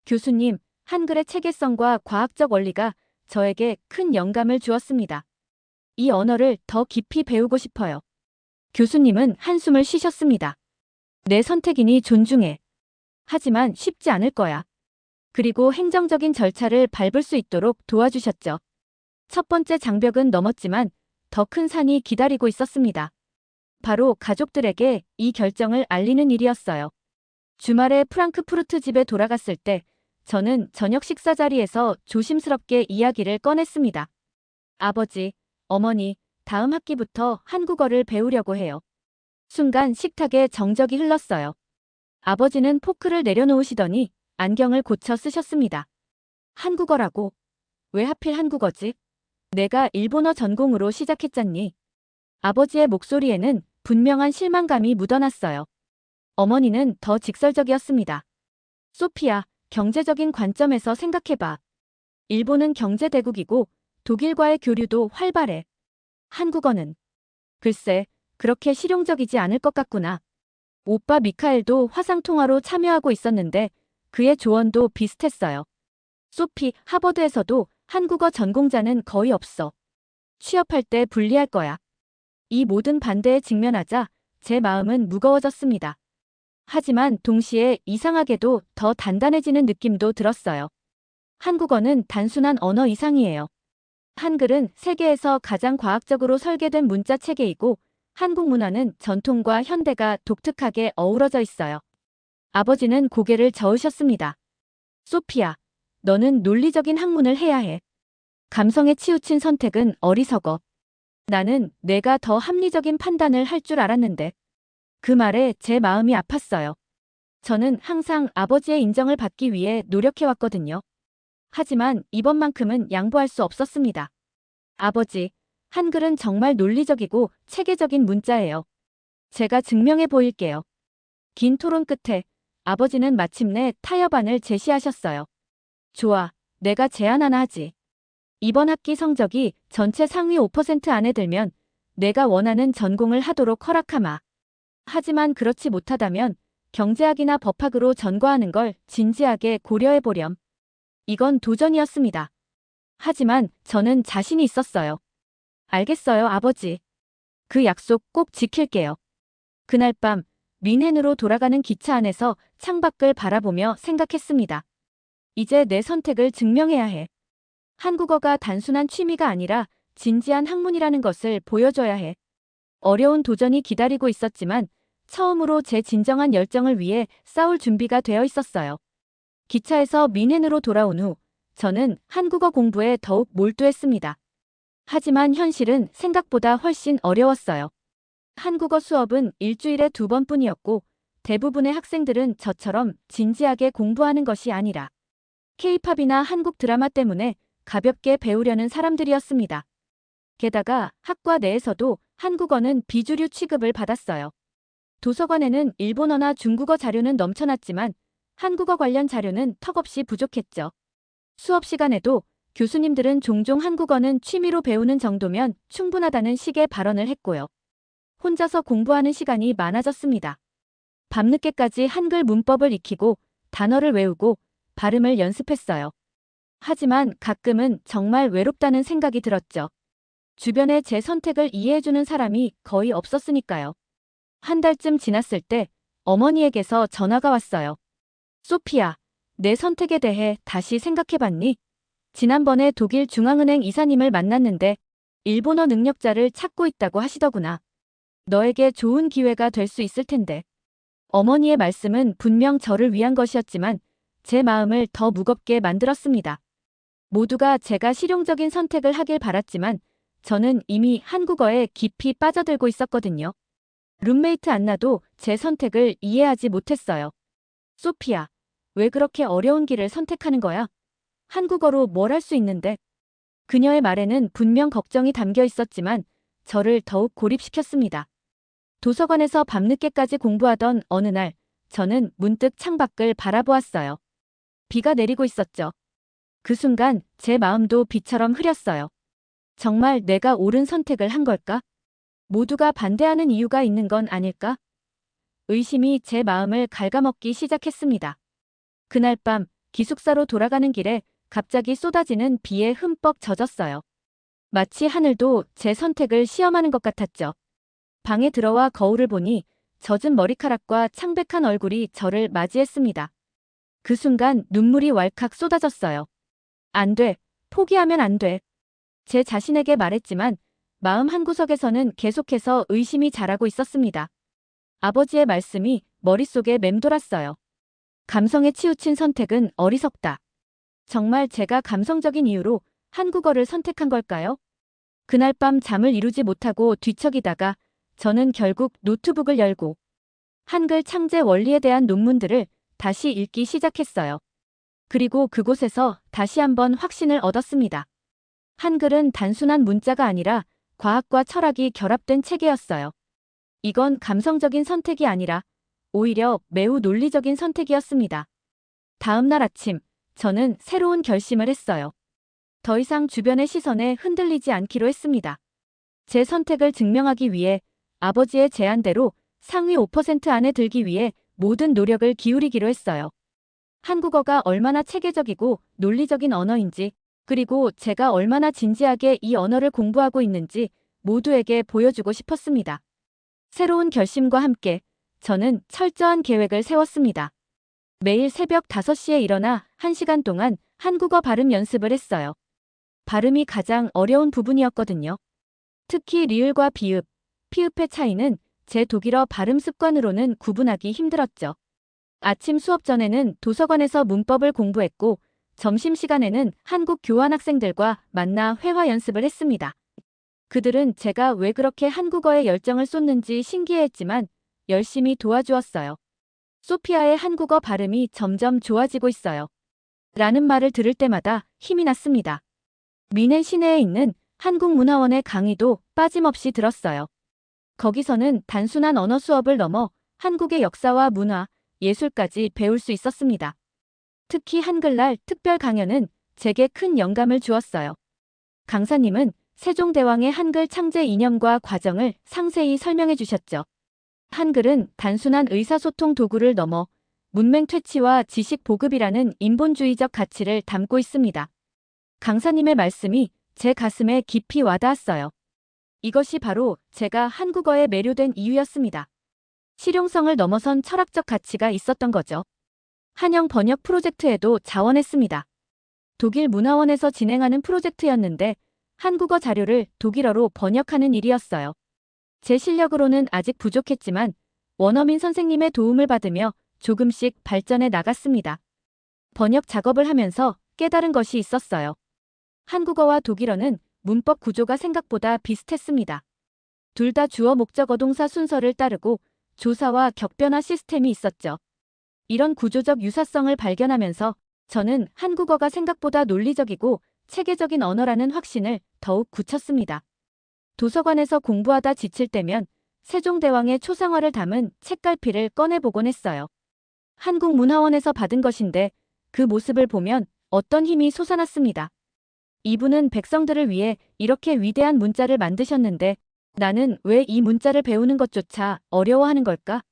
교수님, 한글의 체계성과 과학적 원리가 저에게 큰 영감을 주었습니다. 이 언어를 더 깊이 배우고 싶어요. 교수님은 한숨을 쉬셨습니다. 내 선택이니 존중해. 하지만 쉽지 않을 거야. 그리고 행정적인 절차를 밟을 수 있도록 도와주셨죠. 첫 번째 장벽은 넘었지만 더 큰 산이 기다리고 있었습니다. 바로 가족들에게 이 결정을 알리는 일이었어요. 주말에 프랑크푸르트 집에 돌아갔을 때 저는 저녁 식사 자리에서 조심스럽게 이야기를 꺼냈습니다. 아버지, 어머니, 다음 학기부터 한국어를 배우려고 해요. 순간 식탁에 정적이 흘렀어요. 아버지는 포크를 내려놓으시더니 안경을 고쳐 쓰셨습니다. 한국어라고? 왜 하필 한국어지? 내가 일본어 전공으로 시작했잖니. 아버지의 목소리에는 분명한 실망감이 묻어났어요. 어머니는 더 직설적이었습니다. 소피야, 경제적인 관점에서 생각해봐. 일본은 경제대국이고 독일과의 교류도 활발해. 한국어는? 글쎄, 그렇게 실용적이지 않을 것 같구나. 오빠 미카엘도 화상통화로 참여하고 있었는데 그의 조언도 비슷했어요. 소피, 하버드에서도 한국어 전공자는 거의 없어. 취업할 때 불리할 거야. 이 모든 반대에 직면하자 제 마음은 무거워졌습니다. 하지만 동시에 이상하게도 더 단단해지는 느낌도 들었어요. 한국어는 단순한 언어 이상이에요. 한글은 세계에서 가장 과학적으로 설계된 문자 체계이고 한국 문화는 전통과 현대가 독특하게 어우러져 있어요. 아버지는 고개를 저으셨습니다. 소피야, 너는 논리적인 학문을 해야 해. 감성에 치우친 선택은 어리석어. 나는 내가 더 합리적인 판단을 할 줄 알았는데. 그 말에 제 마음이 아팠어요. 저는 항상 아버지의 인정을 받기 위해 노력해왔거든요. 하지만 이번만큼은 양보할 수 없었습니다. 아버지, 한글은 정말 논리적이고 체계적인 문자예요. 제가 증명해 보일게요. 긴 토론 끝에 아버지는 마침내 타협안을 제시하셨어요. 좋아, 내가 제안 하나 하지. 이번 학기 성적이 전체 상위 5% 안에 들면 내가 원하는 전공을 하도록 허락하마. 하지만 그렇지 못하다면 경제학이나 법학으로 전과하는 걸 진지하게 고려해보렴. 이건 도전이었습니다. 하지만 저는 자신이 있었어요. 알겠어요, 아버지. 그 약속 꼭 지킬게요. 그날 밤 뮌헨으로 돌아가는 기차 안에서 창밖을 바라보며 생각했습니다. 이제 내 선택을 증명해야 해. 한국어가 단순한 취미가 아니라 진지한 학문이라는 것을 보여줘야 해. 어려운 도전이 기다리고 있었지만 처음으로 제 진정한 열정을 위해 싸울 준비가 되어 있었어요. 기차에서 뮌헨으로 돌아온 후 저는 한국어 공부에 더욱 몰두했습니다. 하지만 현실은 생각보다 훨씬 어려웠어요. 한국어 수업은 일주일에 2번뿐이었고 대부분의 학생들은 저처럼 진지하게 공부하는 것이 아니라 K-팝이나 한국 드라마 때문에 가볍게 배우려는 사람들이었습니다. 게다가 학과 내에서도 한국어는 비주류 취급을 받았어요. 도서관에는 일본어나 중국어 자료는 넘쳐났지만 한국어 관련 자료는 턱없이 부족했죠. 수업 시간에도 교수님들은 종종 한국어는 취미로 배우는 정도면 충분하다는 식의 발언을 했고요. 혼자서 공부하는 시간이 많아졌습니다. 밤늦게까지 한글 문법을 익히고 단어를 외우고 발음을 연습했어요. 하지만 가끔은 정말 외롭다는 생각이 들었죠. 주변에 제 선택을 이해해주는 사람이 거의 없었으니까요. 한 달쯤 지났을 때 어머니에게서 전화가 왔어요. 소피야, 내 선택에 대해 다시 생각해봤니? 지난번에 독일 중앙은행 이사님을 만났는데 일본어 능력자를 찾고 있다고 하시더구나. 너에게 좋은 기회가 될 수 있을 텐데. 어머니의 말씀은 분명 저를 위한 것이었지만 제 마음을 더 무겁게 만들었습니다. 모두가 제가 실용적인 선택을 하길 바랐지만 저는 이미 한국어에 깊이 빠져들고 있었거든요. 룸메이트 안나도 제 선택을 이해하지 못했어요. 소피야, 왜 그렇게 어려운 길을 선택하는 거야? 한국어로 뭘 할 수 있는데? 그녀의 말에는 분명 걱정이 담겨 있었지만 저를 더욱 고립시켰습니다. 도서관에서 밤늦게까지 공부하던 어느 날 저는 문득 창밖을 바라보았어요. 비가 내리고 있었죠. 그 순간 제 마음도 비처럼 흐렸어요. 정말 내가 옳은 선택을 한 걸까? 모두가 반대하는 이유가 있는 건 아닐까? 의심이 제 마음을 갉아먹기 시작했습니다. 그날 밤 기숙사로 돌아가는 길에 갑자기 쏟아지는 비에 흠뻑 젖었어요. 마치 하늘도 제 선택을 시험하는 것 같았죠. 방에 들어와 거울을 보니 젖은 머리카락과 창백한 얼굴이 저를 맞이했습니다. 그 순간 눈물이 왈칵 쏟아졌어요. 안 돼. 포기하면 안 돼. 제 자신에게 말했지만 마음 한구석에서는 계속해서 의심이 자라고 있었습니다. 아버지의 말씀이 머릿속에 맴돌았어요. 감성에 치우친 선택은 어리석다. 정말 제가 감성적인 이유로 한국어를 선택한 걸까요? 그날 밤 잠을 이루지 못하고 뒤척이다가 저는 결국 노트북을 열고 한글 창제 원리에 대한 논문들을 다시 읽기 시작했어요. 그리고 그곳에서 다시 한번 확신을 얻었습니다. 한글은 단순한 문자가 아니라 과학과 철학이 결합된 체계였어요. 이건 감성적인 선택이 아니라 오히려 매우 논리적인 선택이었습니다. 다음 날 아침, 저는 새로운 결심을 했어요. 더 이상 주변의 시선에 흔들리지 않기로 했습니다. 제 선택을 증명하기 위해 아버지의 제안대로 상위 5% 안에 들기 위해 모든 노력을 기울이기로 했어요. 한국어가 얼마나 체계적이고 논리적인 언어인지, 그리고 제가 얼마나 진지하게 이 언어를 공부하고 있는지 모두에게 보여주고 싶었습니다. 새로운 결심과 함께 저는 철저한 계획을 세웠습니다. 매일 새벽 5시에 일어나 1시간 동안 한국어 발음 연습을 했어요. 발음이 가장 어려운 부분이었거든요. 특히 리을과 비읍, 피읍의 차이는 제 독일어 발음 습관으로는 구분하기 힘들었죠. 아침 수업 전에는 도서관에서 문법을 공부했고, 점심시간에는 한국 교환학생들과 만나 회화 연습을 했습니다. 그들은 제가 왜 그렇게 한국어에 열정을 쏟는지 신기해했지만 열심히 도와주었어요. 소피아의 한국어 발음이 점점 좋아지고 있어요. 라는 말을 들을 때마다 힘이 났습니다. 미넨 시내에 있는 한국문화원의 강의도 빠짐없이 들었어요. 거기서는 단순한 언어 수업을 넘어 한국의 역사와 문화, 예술까지 배울 수 있었습니다. 특히 한글날 특별 강연은 제게 큰 영감을 주었어요. 강사님은 세종대왕의 한글 창제 이념과 과정을 상세히 설명해 주셨죠. 한글은 단순한 의사소통 도구를 넘어 문맹 퇴치와 지식 보급이라는 인본주의적 가치를 담고 있습니다. 강사님의 말씀이 제 가슴에 깊이 와닿았어요. 이것이 바로 제가 한국어에 매료된 이유였습니다. 실용성을 넘어선 철학적 가치가 있었던 거죠. 한영 번역 프로젝트에도 자원했습니다. 독일 문화원에서 진행하는 프로젝트였는데 한국어 자료를 독일어로 번역하는 일이었어요. 제 실력으로는 아직 부족했지만 원어민 선생님의 도움을 받으며 조금씩 발전해 나갔습니다. 번역 작업을 하면서 깨달은 것이 있었어요. 한국어와 독일어는 문법 구조가 생각보다 비슷했습니다. 둘 다 주어 목적어 동사 순서를 따르고 조사와 격변화 시스템이 있었죠. 이런 구조적 유사성을 발견하면서 저는 한국어가 생각보다 논리적이고 체계적인 언어라는 확신을 더욱 굳혔습니다. 도서관에서 공부하다 지칠 때면 세종대왕의 초상화를 담은 책갈피를 꺼내보곤 했어요. 한국문화원에서 받은 것인데 그 모습을 보면 어떤 힘이 솟아났습니다. 이분은 백성들을 위해 이렇게 위대한 문자를 만드셨는데 나는 왜 이 문자를 배우는 것조차 어려워하는 걸까?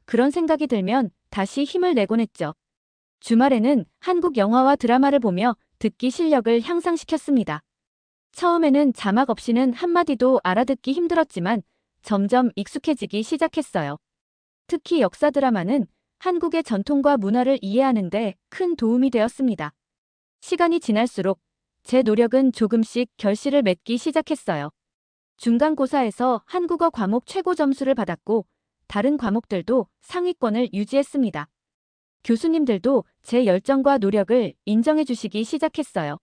그런 생각이 들면 다시 힘을 내곤 했죠. 주말에는 한국 영화와 드라마를 보며 듣기 실력을 향상시켰습니다. 처음에는 자막 없이는 한마디도 알아듣기 힘들었지만 점점 익숙해지기 시작했어요. 특히 역사 드라마는 한국의 전통과 문화를 이해하는 데 큰 도움이 되었습니다. 시간이 지날수록 제 노력은 조금씩 결실을 맺기 시작했어요. 중간고사에서 한국어 과목 최고 점수를 받았고 다른 과목들도 상위권을 유지했습니다. 교수님들도 제 열정과 노력을 인정해 주시기 시작했어요.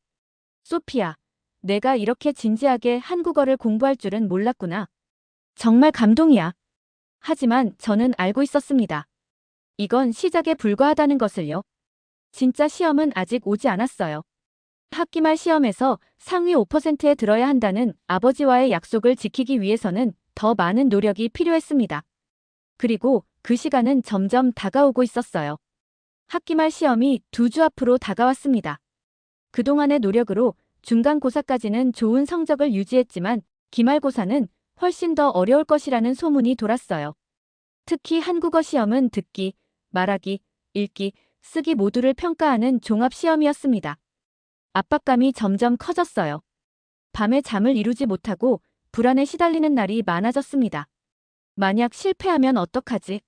소피아, 내가 이렇게 진지하게 한국어를 공부할 줄은 몰랐구나. 정말 감동이야. 하지만 저는 알고 있었습니다. 이건 시작에 불과하다는 것을요. 진짜 시험은 아직 오지 않았어요. 학기 말 시험에서 상위 5%에 들어야 한다는 아버지와의 약속을 지키기 위해서는 더 많은 노력이 필요했습니다. 그리고 그 시간은 점점 다가오고 있었어요. 학기 말 시험이 2주 앞으로 다가왔습니다. 그동안의 노력으로 중간고사까지는 좋은 성적을 유지했지만 기말고사는 훨씬 더 어려울 것이라는 소문이 돌았어요. 특히 한국어 시험은 듣기, 말하기, 읽기, 쓰기 모두를 평가하는 종합시험이었습니다. 압박감이 점점 커졌어요. 밤에 잠을 이루지 못하고 불안에 시달리는 날이 많아졌습니다. 만약 실패하면 어떡하지?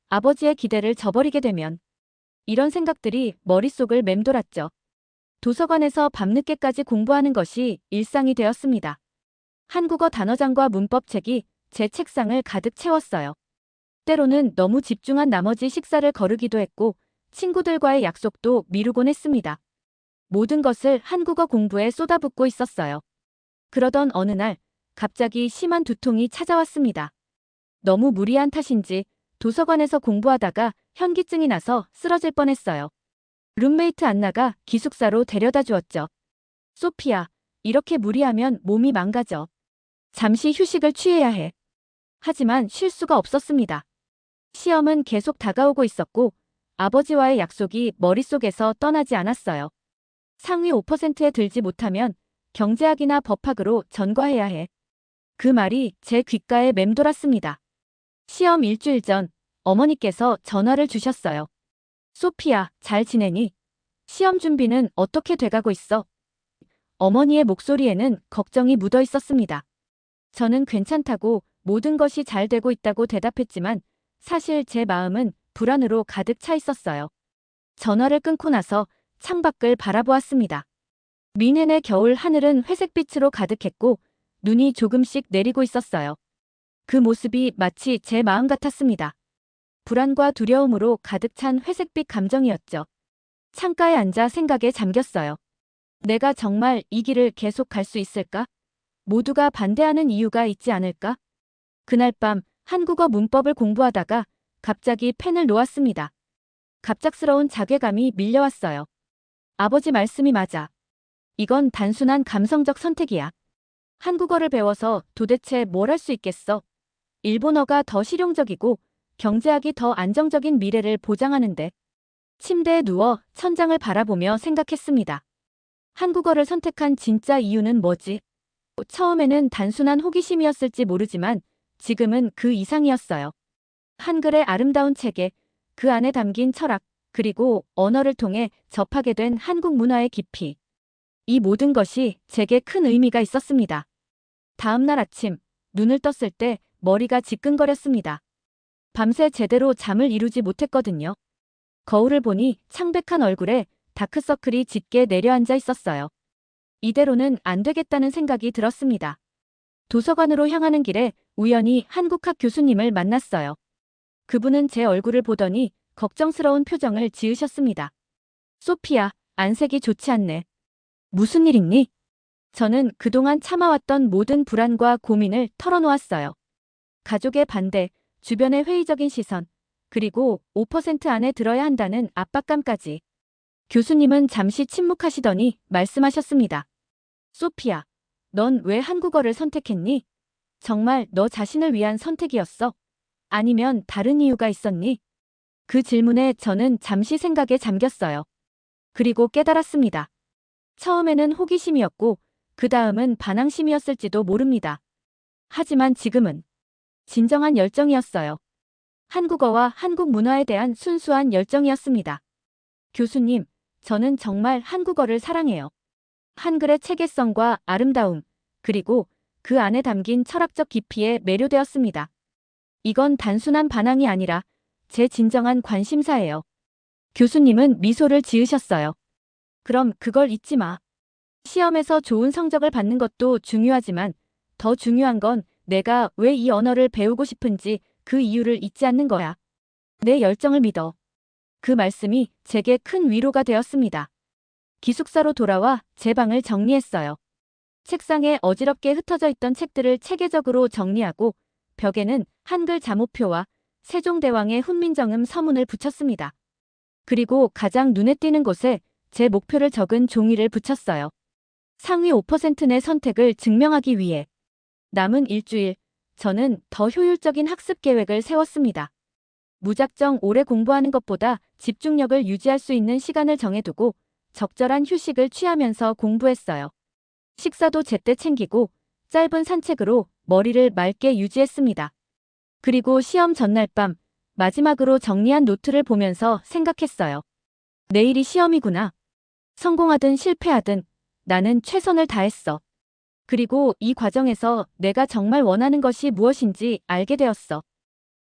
아버지의 기대를 저버리게 되면. 이런 생각들이 머릿속을 맴돌았죠. 도서관에서 밤늦게까지 공부하는 것이 일상이 되었습니다. 한국어 단어장과 문법책이 제 책상을 가득 채웠어요. 때로는 너무 집중한 나머지 식사를 거르기도 했고 친구들과의 약속도 미루곤 했습니다. 모든 것을 한국어 공부에 쏟아붓고 있었어요. 그러던 어느 날 갑자기 심한 두통이 찾아왔습니다. 너무 무리한 탓인지 도서관에서 공부하다가 현기증이 나서 쓰러질 뻔했어요. 룸메이트 안나가 기숙사로 데려다 주었죠. 소피아, 이렇게 무리하면 몸이 망가져. 잠시 휴식을 취해야 해. 하지만 쉴 수가 없었습니다. 시험은 계속 다가오고 있었고 아버지와의 약속이 머릿속에서 떠나지 않았어요. 상위 5%에 들지 못하면 경제학이나 법학으로 전과해야 해. 그 말이 제 귓가에 맴돌았습니다. 시험 일주일 전 어머니께서 전화를 주셨어요. 소피야, 잘 지내니? 시험 준비는 어떻게 돼가고 있어? 어머니의 목소리에는 걱정이 묻어 있었습니다. 저는 괜찮다고 모든 것이 잘 되고 있다고 대답했지만 사실 제 마음은 불안으로 가득 차 있었어요. 전화를 끊고 나서 창밖을 바라보았습니다. 미네네 겨울 하늘은 회색빛으로 가득했고 눈이 조금씩 내리고 있었어요. 그 모습이 마치 제 마음 같았습니다. 불안과 두려움으로 가득 찬 회색빛 감정이었죠. 창가에 앉아 생각에 잠겼어요. 내가 정말 이 길을 계속 갈 수 있을까? 모두가 반대하는 이유가 있지 않을까? 그날 밤 한국어 문법을 공부하다가 갑자기 펜을 놓았습니다. 갑작스러운 자괴감이 밀려왔어요. 아버지 말씀이 맞아. 이건 단순한 감성적 선택이야. 한국어를 배워서 도대체 뭘 할 수 있겠어? 일본어가 더 실용적이고 경제학이 더 안정적인 미래를 보장하는데. 침대에 누워 천장을 바라보며 생각했습니다. 한국어를 선택한 진짜 이유는 뭐지? 처음에는 단순한 호기심이었을지 모르지만 지금은 그 이상이었어요. 한글의 아름다운 체계, 그 안에 담긴 철학, 그리고 언어를 통해 접하게 된 한국 문화의 깊이. 이 모든 것이 제게 큰 의미가 있었습니다. 다음 날 아침, 눈을 떴을 때 머리가 지끈거렸습니다. 밤새 제대로 잠을 이루지 못했거든요. 거울을 보니 창백한 얼굴에 다크서클이 짙게 내려앉아 있었어요. 이대로는 안 되겠다는 생각이 들었습니다. 도서관으로 향하는 길에 우연히 한국학 교수님을 만났어요. 그분은 제 얼굴을 보더니 걱정스러운 표정을 지으셨습니다. 소피야, 안색이 좋지 않네. 무슨 일 있니? 저는 그동안 참아왔던 모든 불안과 고민을 털어놓았어요. 가족의 반대, 주변의 회의적인 시선, 그리고 5% 안에 들어야 한다는 압박감까지. 교수님은 잠시 침묵하시더니 말씀하셨습니다. 소피야, 넌 왜 한국어를 선택했니? 정말 너 자신을 위한 선택이었어? 아니면 다른 이유가 있었니? 그 질문에 저는 잠시 생각에 잠겼어요. 그리고 깨달았습니다. 처음에는 호기심이었고 그 다음은 반항심이었을지도 모릅니다. 하지만 지금은 진정한 열정이었어요. 한국어와 한국 문화에 대한 순수한 열정이었습니다. 교수님, 저는 정말 한국어를 사랑해요. 한글의 체계성과 아름다움, 그리고 그 안에 담긴 철학적 깊이에 매료되었습니다. 이건 단순한 반항이 아니라 제 진정한 관심사예요. 교수님은 미소를 지으셨어요. 그럼 그걸 잊지 마. 시험에서 좋은 성적을 받는 것도 중요하지만 더 중요한 건 내가 왜 이 언어를 배우고 싶은지 그 이유를 잊지 않는 거야. 내 열정을 믿어. 그 말씀이 제게 큰 위로가 되었습니다. 기숙사로 돌아와 제 방을 정리했어요. 책상에 어지럽게 흩어져 있던 책들을 체계적으로 정리하고 벽에는 한글 잠옷표와 세종대왕의 훈민정음 서문을 붙였습니다. 그리고 가장 눈에 띄는 곳에 제 목표를 적은 종이를 붙였어요. 상위 5%내 선택을 증명하기 위해. 남은 일주일, 저는 더 효율적인 학습 계획을 세웠습니다. 무작정 오래 공부하는 것보다 집중력을 유지할 수 있는 시간을 정해두고 적절한 휴식을 취하면서 공부했어요. 식사도 제때 챙기고 짧은 산책으로 머리를 맑게 유지했습니다. 그리고 시험 전날 밤 마지막으로 정리한 노트를 보면서 생각했어요. 내일이 시험이구나. 성공하든 실패하든 나는 최선을 다했어. 그리고 이 과정에서 내가 정말 원하는 것이 무엇인지 알게 되었어.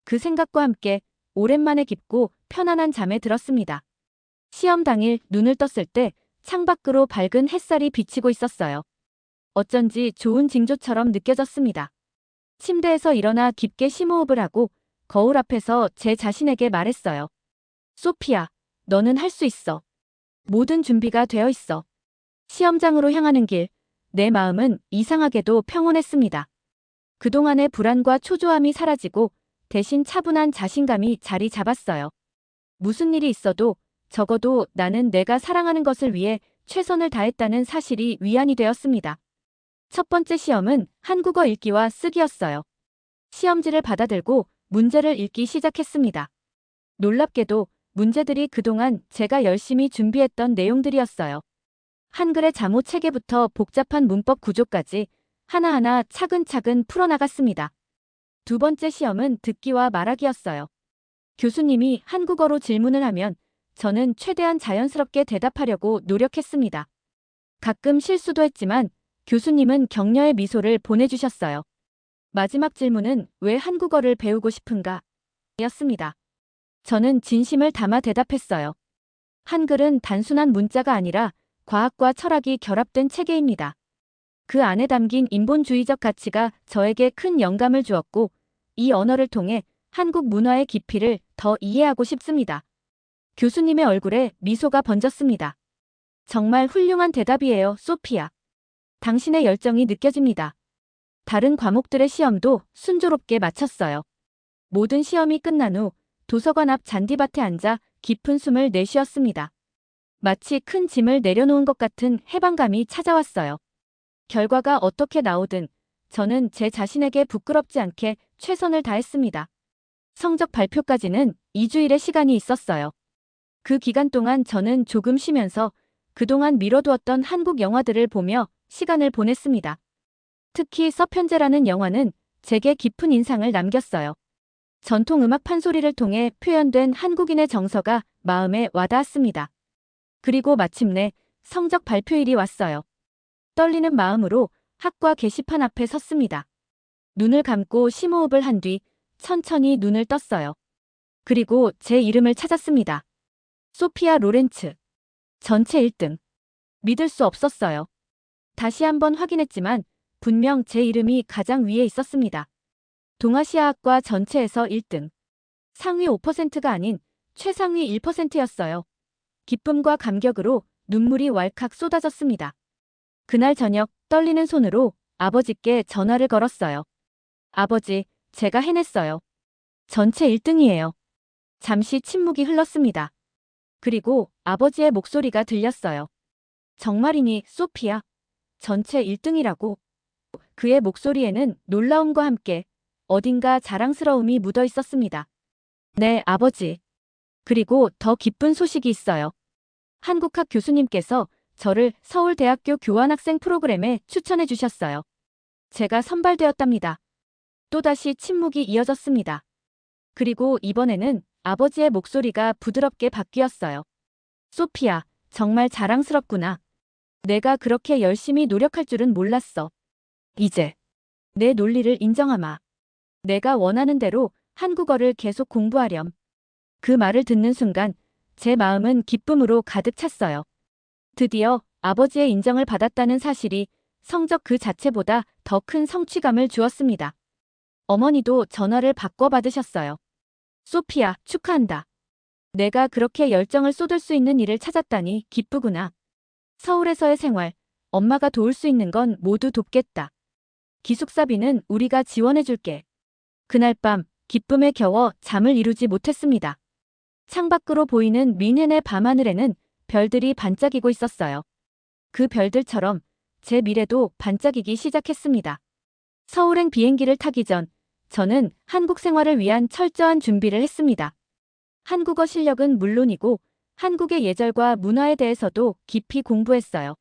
그 생각과 함께 오랜만에 깊고 편안한 잠에 들었습니다. 시험 당일 눈을 떴을 때 창밖으로 밝은 햇살이 비치고 있었어요. 어쩐지 좋은 징조처럼 느껴졌습니다. 침대에서 일어나 깊게 심호흡을 하고 거울 앞에서 제 자신에게 말했어요. 소피야, 너는 할 수 있어. 모든 준비가 되어 있어. 시험장으로 향하는 길, 내 마음은 이상하게도 평온했습니다. 그동안의 불안과 초조함이 사라지고 대신 차분한 자신감이 자리 잡았어요. 무슨 일이 있어도 적어도 나는 내가 사랑하는 것을 위해 최선을 다했다는 사실이 위안이 되었습니다. 첫 번째 시험은 한국어 읽기와 쓰기였어요. 시험지를 받아들고 문제를 읽기 시작했습니다. 놀랍게도 문제들이 그동안 제가 열심히 준비했던 내용들이었어요. 한글의 잠옷 체계부터 복잡한 문법 구조까지 하나하나 차근차근 풀어나갔습니다. 두 번째 시험은 듣기와 말하기였어요. 교수님이 한국어로 질문을 하면 저는 최대한 자연스럽게 대답하려고 노력했습니다. 가끔 실수도 했지만 교수님은 격려의 미소를 보내주셨어요. 마지막 질문은 왜 한국어를 배우고 싶은가? 였습니다. 저는 진심을 담아 대답했어요. 한글은 단순한 문자가 아니라 과학과 철학이 결합된 체계입니다. 그 안에 담긴 인본주의적 가치가 저에게 큰 영감을 주었고, 이 언어를 통해 한국 문화의 깊이를 더 이해하고 싶습니다. 교수님의 얼굴에 미소가 번졌습니다. 정말 훌륭한 대답이에요, 소피아. 당신의 열정이 느껴집니다. 다른 과목들의 시험도 순조롭게 마쳤어요. 모든 시험이 끝난 후 도서관 앞 잔디밭에 앉아 깊은 숨을 내쉬었습니다. 마치 큰 짐을 내려놓은 것 같은 해방감이 찾아왔어요. 결과가 어떻게 나오든 저는 제 자신에게 부끄럽지 않게 최선을 다했습니다. 성적 발표까지는 2주일의 시간이 있었어요. 그 기간 동안 저는 조금 쉬면서 그동안 미뤄두었던 한국 영화들을 보며 시간을 보냈습니다. 특히 서편제라는 영화는 제게 깊은 인상을 남겼어요. 전통 음악 판소리를 통해 표현된 한국인의 정서가 마음에 와닿았습니다. 그리고 마침내 성적 발표일이 왔어요. 떨리는 마음으로 학과 게시판 앞에 섰습니다. 눈을 감고 심호흡을 한 뒤 천천히 눈을 떴어요. 그리고 제 이름을 찾았습니다. 소피아 로렌츠. 전체 1등. 믿을 수 없었어요. 다시 한번 확인했지만 분명 제 이름이 가장 위에 있었습니다. 동아시아학과 전체에서 1등. 상위 5%가 아닌 최상위 1%였어요. 기쁨과 감격으로 눈물이 왈칵 쏟아졌습니다. 그날 저녁 떨리는 손으로 아버지께 전화를 걸었어요. 아버지, 제가 해냈어요. 전체 1등이에요. 잠시 침묵이 흘렀습니다. 그리고 아버지의 목소리가 들렸어요. 정말이니, 소피아? 전체 1등이라고? 그의 목소리에는 놀라움과 함께 어딘가 자랑스러움이 묻어 있었습니다. 네, 아버지. 그리고 더 기쁜 소식이 있어요. 한국학 교수님께서 저를 서울대학교 교환학생 프로그램에 추천해 주셨어요. 제가 선발되었답니다. 또다시 침묵이 이어졌습니다. 그리고 이번에는 아버지의 목소리가 부드럽게 바뀌었어요. 소피아, 정말 자랑스럽구나. 내가 그렇게 열심히 노력할 줄은 몰랐어. 이제 내 논리를 인정하마. 내가 원하는 대로 한국어를 계속 공부하렴. 그 말을 듣는 순간 제 마음은 기쁨으로 가득 찼어요. 드디어 아버지의 인정을 받았다는 사실이 성적 그 자체보다 더 큰 성취감을 주었습니다. 어머니도 전화를 바꿔 받으셨어요. 소피아, 축하한다. 내가 그렇게 열정을 쏟을 수 있는 일을 찾았다니 기쁘구나. 서울에서의 생활, 엄마가 도울 수 있는 건 모두 돕겠다. 기숙사비는 우리가 지원해줄게. 그날 밤 기쁨에 겨워 잠을 이루지 못했습니다. 창밖으로 보이는 민헨의 밤하늘에는 별들이 반짝이고 있었어요. 그 별들처럼 제 미래도 반짝이기 시작했습니다. 서울행 비행기를 타기 전 저는 한국 생활을 위한 철저한 준비를 했습니다. 한국어 실력은 물론이고 한국의 예절과 문화에 대해서도 깊이 공부했어요.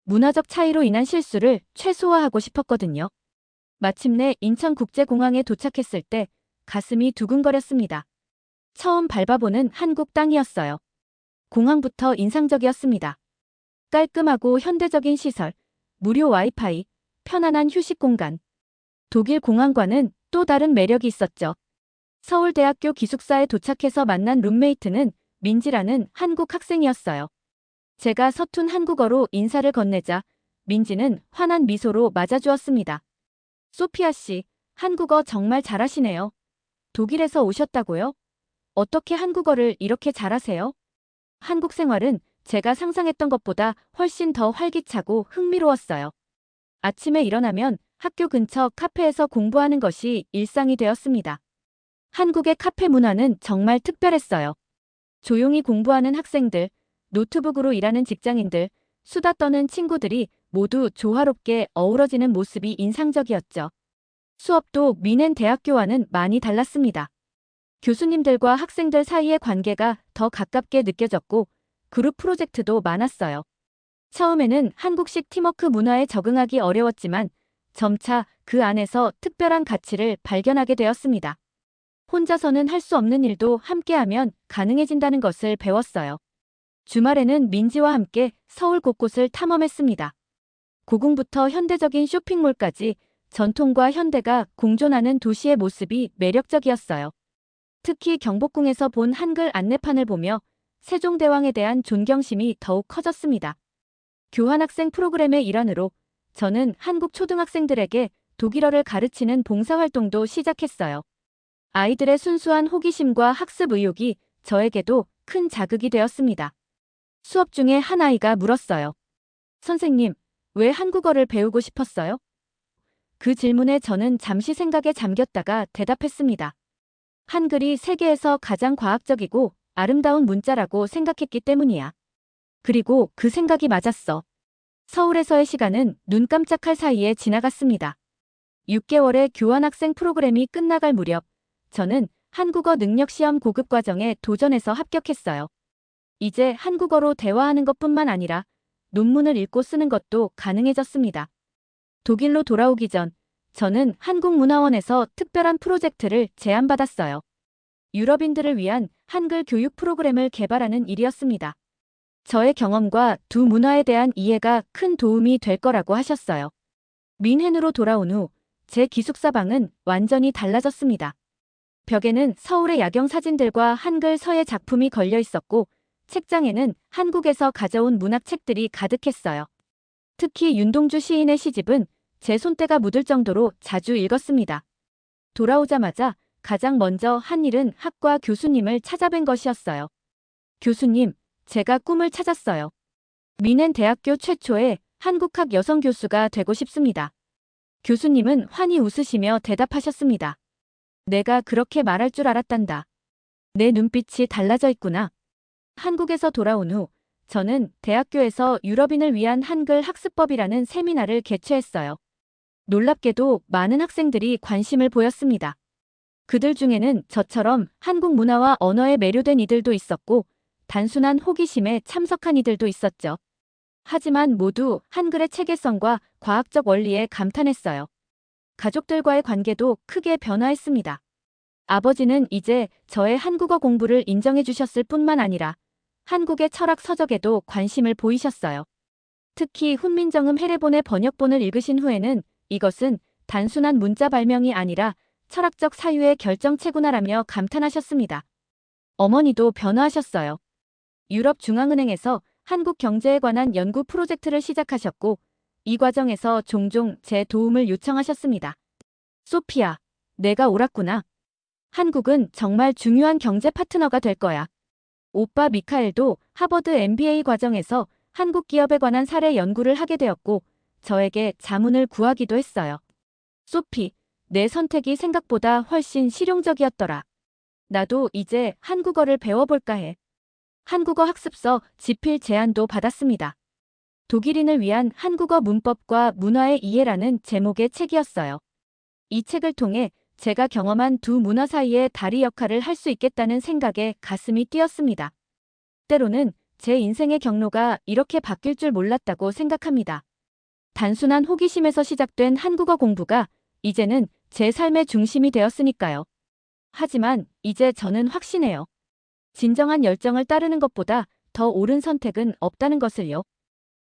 문화적 차이로 인한 실수를 최소화하고 싶었거든요. 마침내 인천국제공항에 도착했을 때 가슴이 두근거렸습니다. 처음 밟아보는 한국 땅이었어요. 공항부터 인상적이었습니다. 깔끔하고 현대적인 시설, 무료 와이파이, 편안한 휴식 공간. 독일 공항과는 또 다른 매력이 있었죠. 서울대학교 기숙사에 도착해서 만난 룸메이트는 민지라는 한국 학생이었어요. 제가 서툰 한국어로 인사를 건네자 민지는 환한 미소로 맞아주었습니다. 소피아 씨, 한국어 정말 잘하시네요. 독일에서 오셨다고요? 어떻게 한국어를 이렇게 잘하세요? 한국 생활은 제가 상상했던 것보다 훨씬 더 활기차고 흥미로웠어요. 아침에 일어나면 학교 근처 카페에서 공부하는 것이 일상이 되었습니다. 한국의 카페 문화는 정말 특별했어요. 조용히 공부하는 학생들, 노트북으로 일하는 직장인들, 수다 떠는 친구들이 모두 조화롭게 어우러지는 모습이 인상적이었죠. 수업도 민헨 대학교와는 많이 달랐습니다. 교수님들과 학생들 사이의 관계가 더 가깝게 느껴졌고 그룹 프로젝트도 많았어요. 처음에는 한국식 팀워크 문화에 적응하기 어려웠지만 점차 그 안에서 특별한 가치를 발견하게 되었습니다. 혼자서는 할 수 없는 일도 함께하면 가능해진다는 것을 배웠어요. 주말에는 민지와 함께 서울 곳곳을 탐험했습니다. 고궁부터 현대적인 쇼핑몰까지 전통과 현대가 공존하는 도시의 모습이 매력적이었어요. 특히 경복궁에서 본 한글 안내판을 보며 세종대왕에 대한 존경심이 더욱 커졌습니다. 교환학생 프로그램의 일환으로 저는 한국 초등학생들에게 독일어를 가르치는 봉사활동도 시작했어요. 아이들의 순수한 호기심과 학습 의욕이 저에게도 큰 자극이 되었습니다. 수업 중에 한 아이가 물었어요. 선생님, 왜 한국어를 배우고 싶었어요? 그 질문에 저는 잠시 생각에 잠겼다가 대답했습니다. 한글이 세계에서 가장 과학적이고 아름다운 문자라고 생각했기 때문이야. 그리고 그 생각이 맞았어. 서울에서의 시간은 눈 깜짝할 사이에 지나갔습니다. 6개월의 교환학생 프로그램이 끝나갈 무렵, 저는 한국어 능력시험 고급 과정에 도전해서 합격했어요. 이제 한국어로 대화하는 것뿐만 아니라 논문을 읽고 쓰는 것도 가능해졌습니다. 독일로 돌아오기 전, 저는 한국문화원에서 특별한 프로젝트를 제안받았어요. 유럽인들을 위한 한글 교육 프로그램을 개발하는 일이었습니다. 저의 경험과 두 문화에 대한 이해가 큰 도움이 될 거라고 하셨어요. 뮌헨으로 돌아온 후 제 기숙사 방은 완전히 달라졌습니다. 벽에는 서울의 야경 사진들과 한글 서예 작품이 걸려 있었고 책장에는 한국에서 가져온 문학책들이 가득했어요. 특히 윤동주 시인의 시집은 제 손때가 묻을 정도로 자주 읽었습니다. 돌아오자마자 가장 먼저 한 일은 학과 교수님을 찾아뵌 것이었어요. 교수님, 제가 꿈을 찾았어요. 뮌헨 대학교 최초의 한국학 여성 교수가 되고 싶습니다. 교수님은 환히 웃으시며 대답하셨습니다. 내가 그렇게 말할 줄 알았단다. 내 눈빛이 달라져 있구나. 한국에서 돌아온 후 저는 대학교에서 유럽인을 위한 한글 학습법이라는 세미나를 개최했어요. 놀랍게도 많은 학생들이 관심을 보였습니다. 그들 중에는 저처럼 한국 문화와 언어에 매료된 이들도 있었고 단순한 호기심에 참석한 이들도 있었죠. 하지만 모두 한글의 체계성과 과학적 원리에 감탄했어요. 가족들과의 관계도 크게 변화했습니다. 아버지는 이제 저의 한국어 공부를 인정해 주셨을 뿐만 아니라 한국의 철학 서적에도 관심을 보이셨어요. 특히 훈민정음 해례본의 번역본을 읽으신 후에는 이것은 단순한 문자 발명이 아니라 철학적 사유의 결정체구나라며 감탄하셨습니다. 어머니도 변화하셨어요. 유럽중앙은행에서 한국 경제에 관한 연구 프로젝트를 시작하셨고 이 과정에서 종종 제 도움을 요청하셨습니다. 소피아, 내가 옳았구나. 한국은 정말 중요한 경제 파트너가 될 거야. 오빠 미카엘도 하버드 MBA 과정에서 한국 기업에 관한 사례 연구를 하게 되었고 저에게 자문을 구하기도 했어요. 소피, 내 선택이 생각보다 훨씬 실용적이었더라. 나도 이제 한국어를 배워볼까 해. 한국어 학습서 지필 제안도 받았습니다. 독일인을 위한 한국어 문법과 문화의 이해라는 제목의 책이었어요. 이 책을 통해 제가 경험한 두 문화 사이의 다리 역할을 할 수 있겠다는 생각에 가슴이 뛰었습니다. 때로는 제 인생의 경로가 이렇게 바뀔 줄 몰랐다고 생각합니다. 단순한 호기심에서 시작된 한국어 공부가 이제는 제 삶의 중심이 되었으니까요. 하지만 이제 저는 확신해요. 진정한 열정을 따르는 것보다 더 옳은 선택은 없다는 것을요.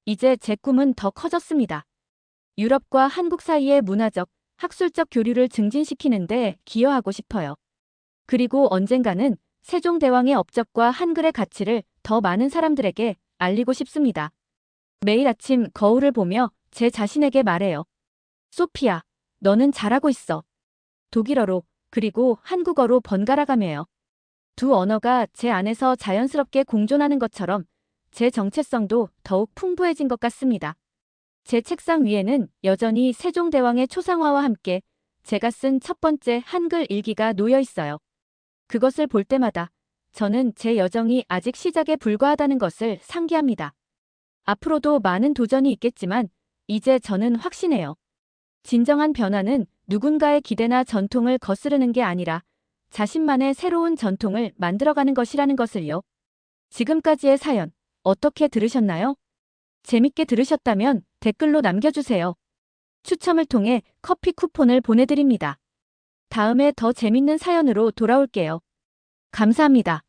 이제 제 꿈은 더 커졌습니다. 유럽과 한국 사이의 문화적, 학술적 교류를 증진시키는데 기여하고 싶어요. 그리고 언젠가는 세종대왕의 업적과 한글의 가치를 더 많은 사람들에게 알리고 싶습니다. 매일 아침 거울을 보며 제 자신에게 말해요. 소피아, 너는 잘하고 있어. 독일어로 그리고 한국어로 번갈아가며요. 두 언어가 제 안에서 자연스럽게 공존하는 것처럼 제 정체성도 더욱 풍부해진 것 같습니다. 제 책상 위에는 여전히 세종대왕의 초상화와 함께 제가 쓴 첫 번째 한글 일기가 놓여 있어요. 그것을 볼 때마다 저는 제 여정이 아직 시작에 불과하다는 것을 상기합니다. 앞으로도 많은 도전이 있겠지만 이제 저는 확신해요. 진정한 변화는 누군가의 기대나 전통을 거스르는 게 아니라 자신만의 새로운 전통을 만들어가는 것이라는 것을요. 지금까지의 사연 어떻게 들으셨나요? 재밌게 들으셨다면 댓글로 남겨주세요. 추첨을 통해 커피 쿠폰을 보내드립니다. 다음에 더 재밌는 사연으로 돌아올게요. 감사합니다.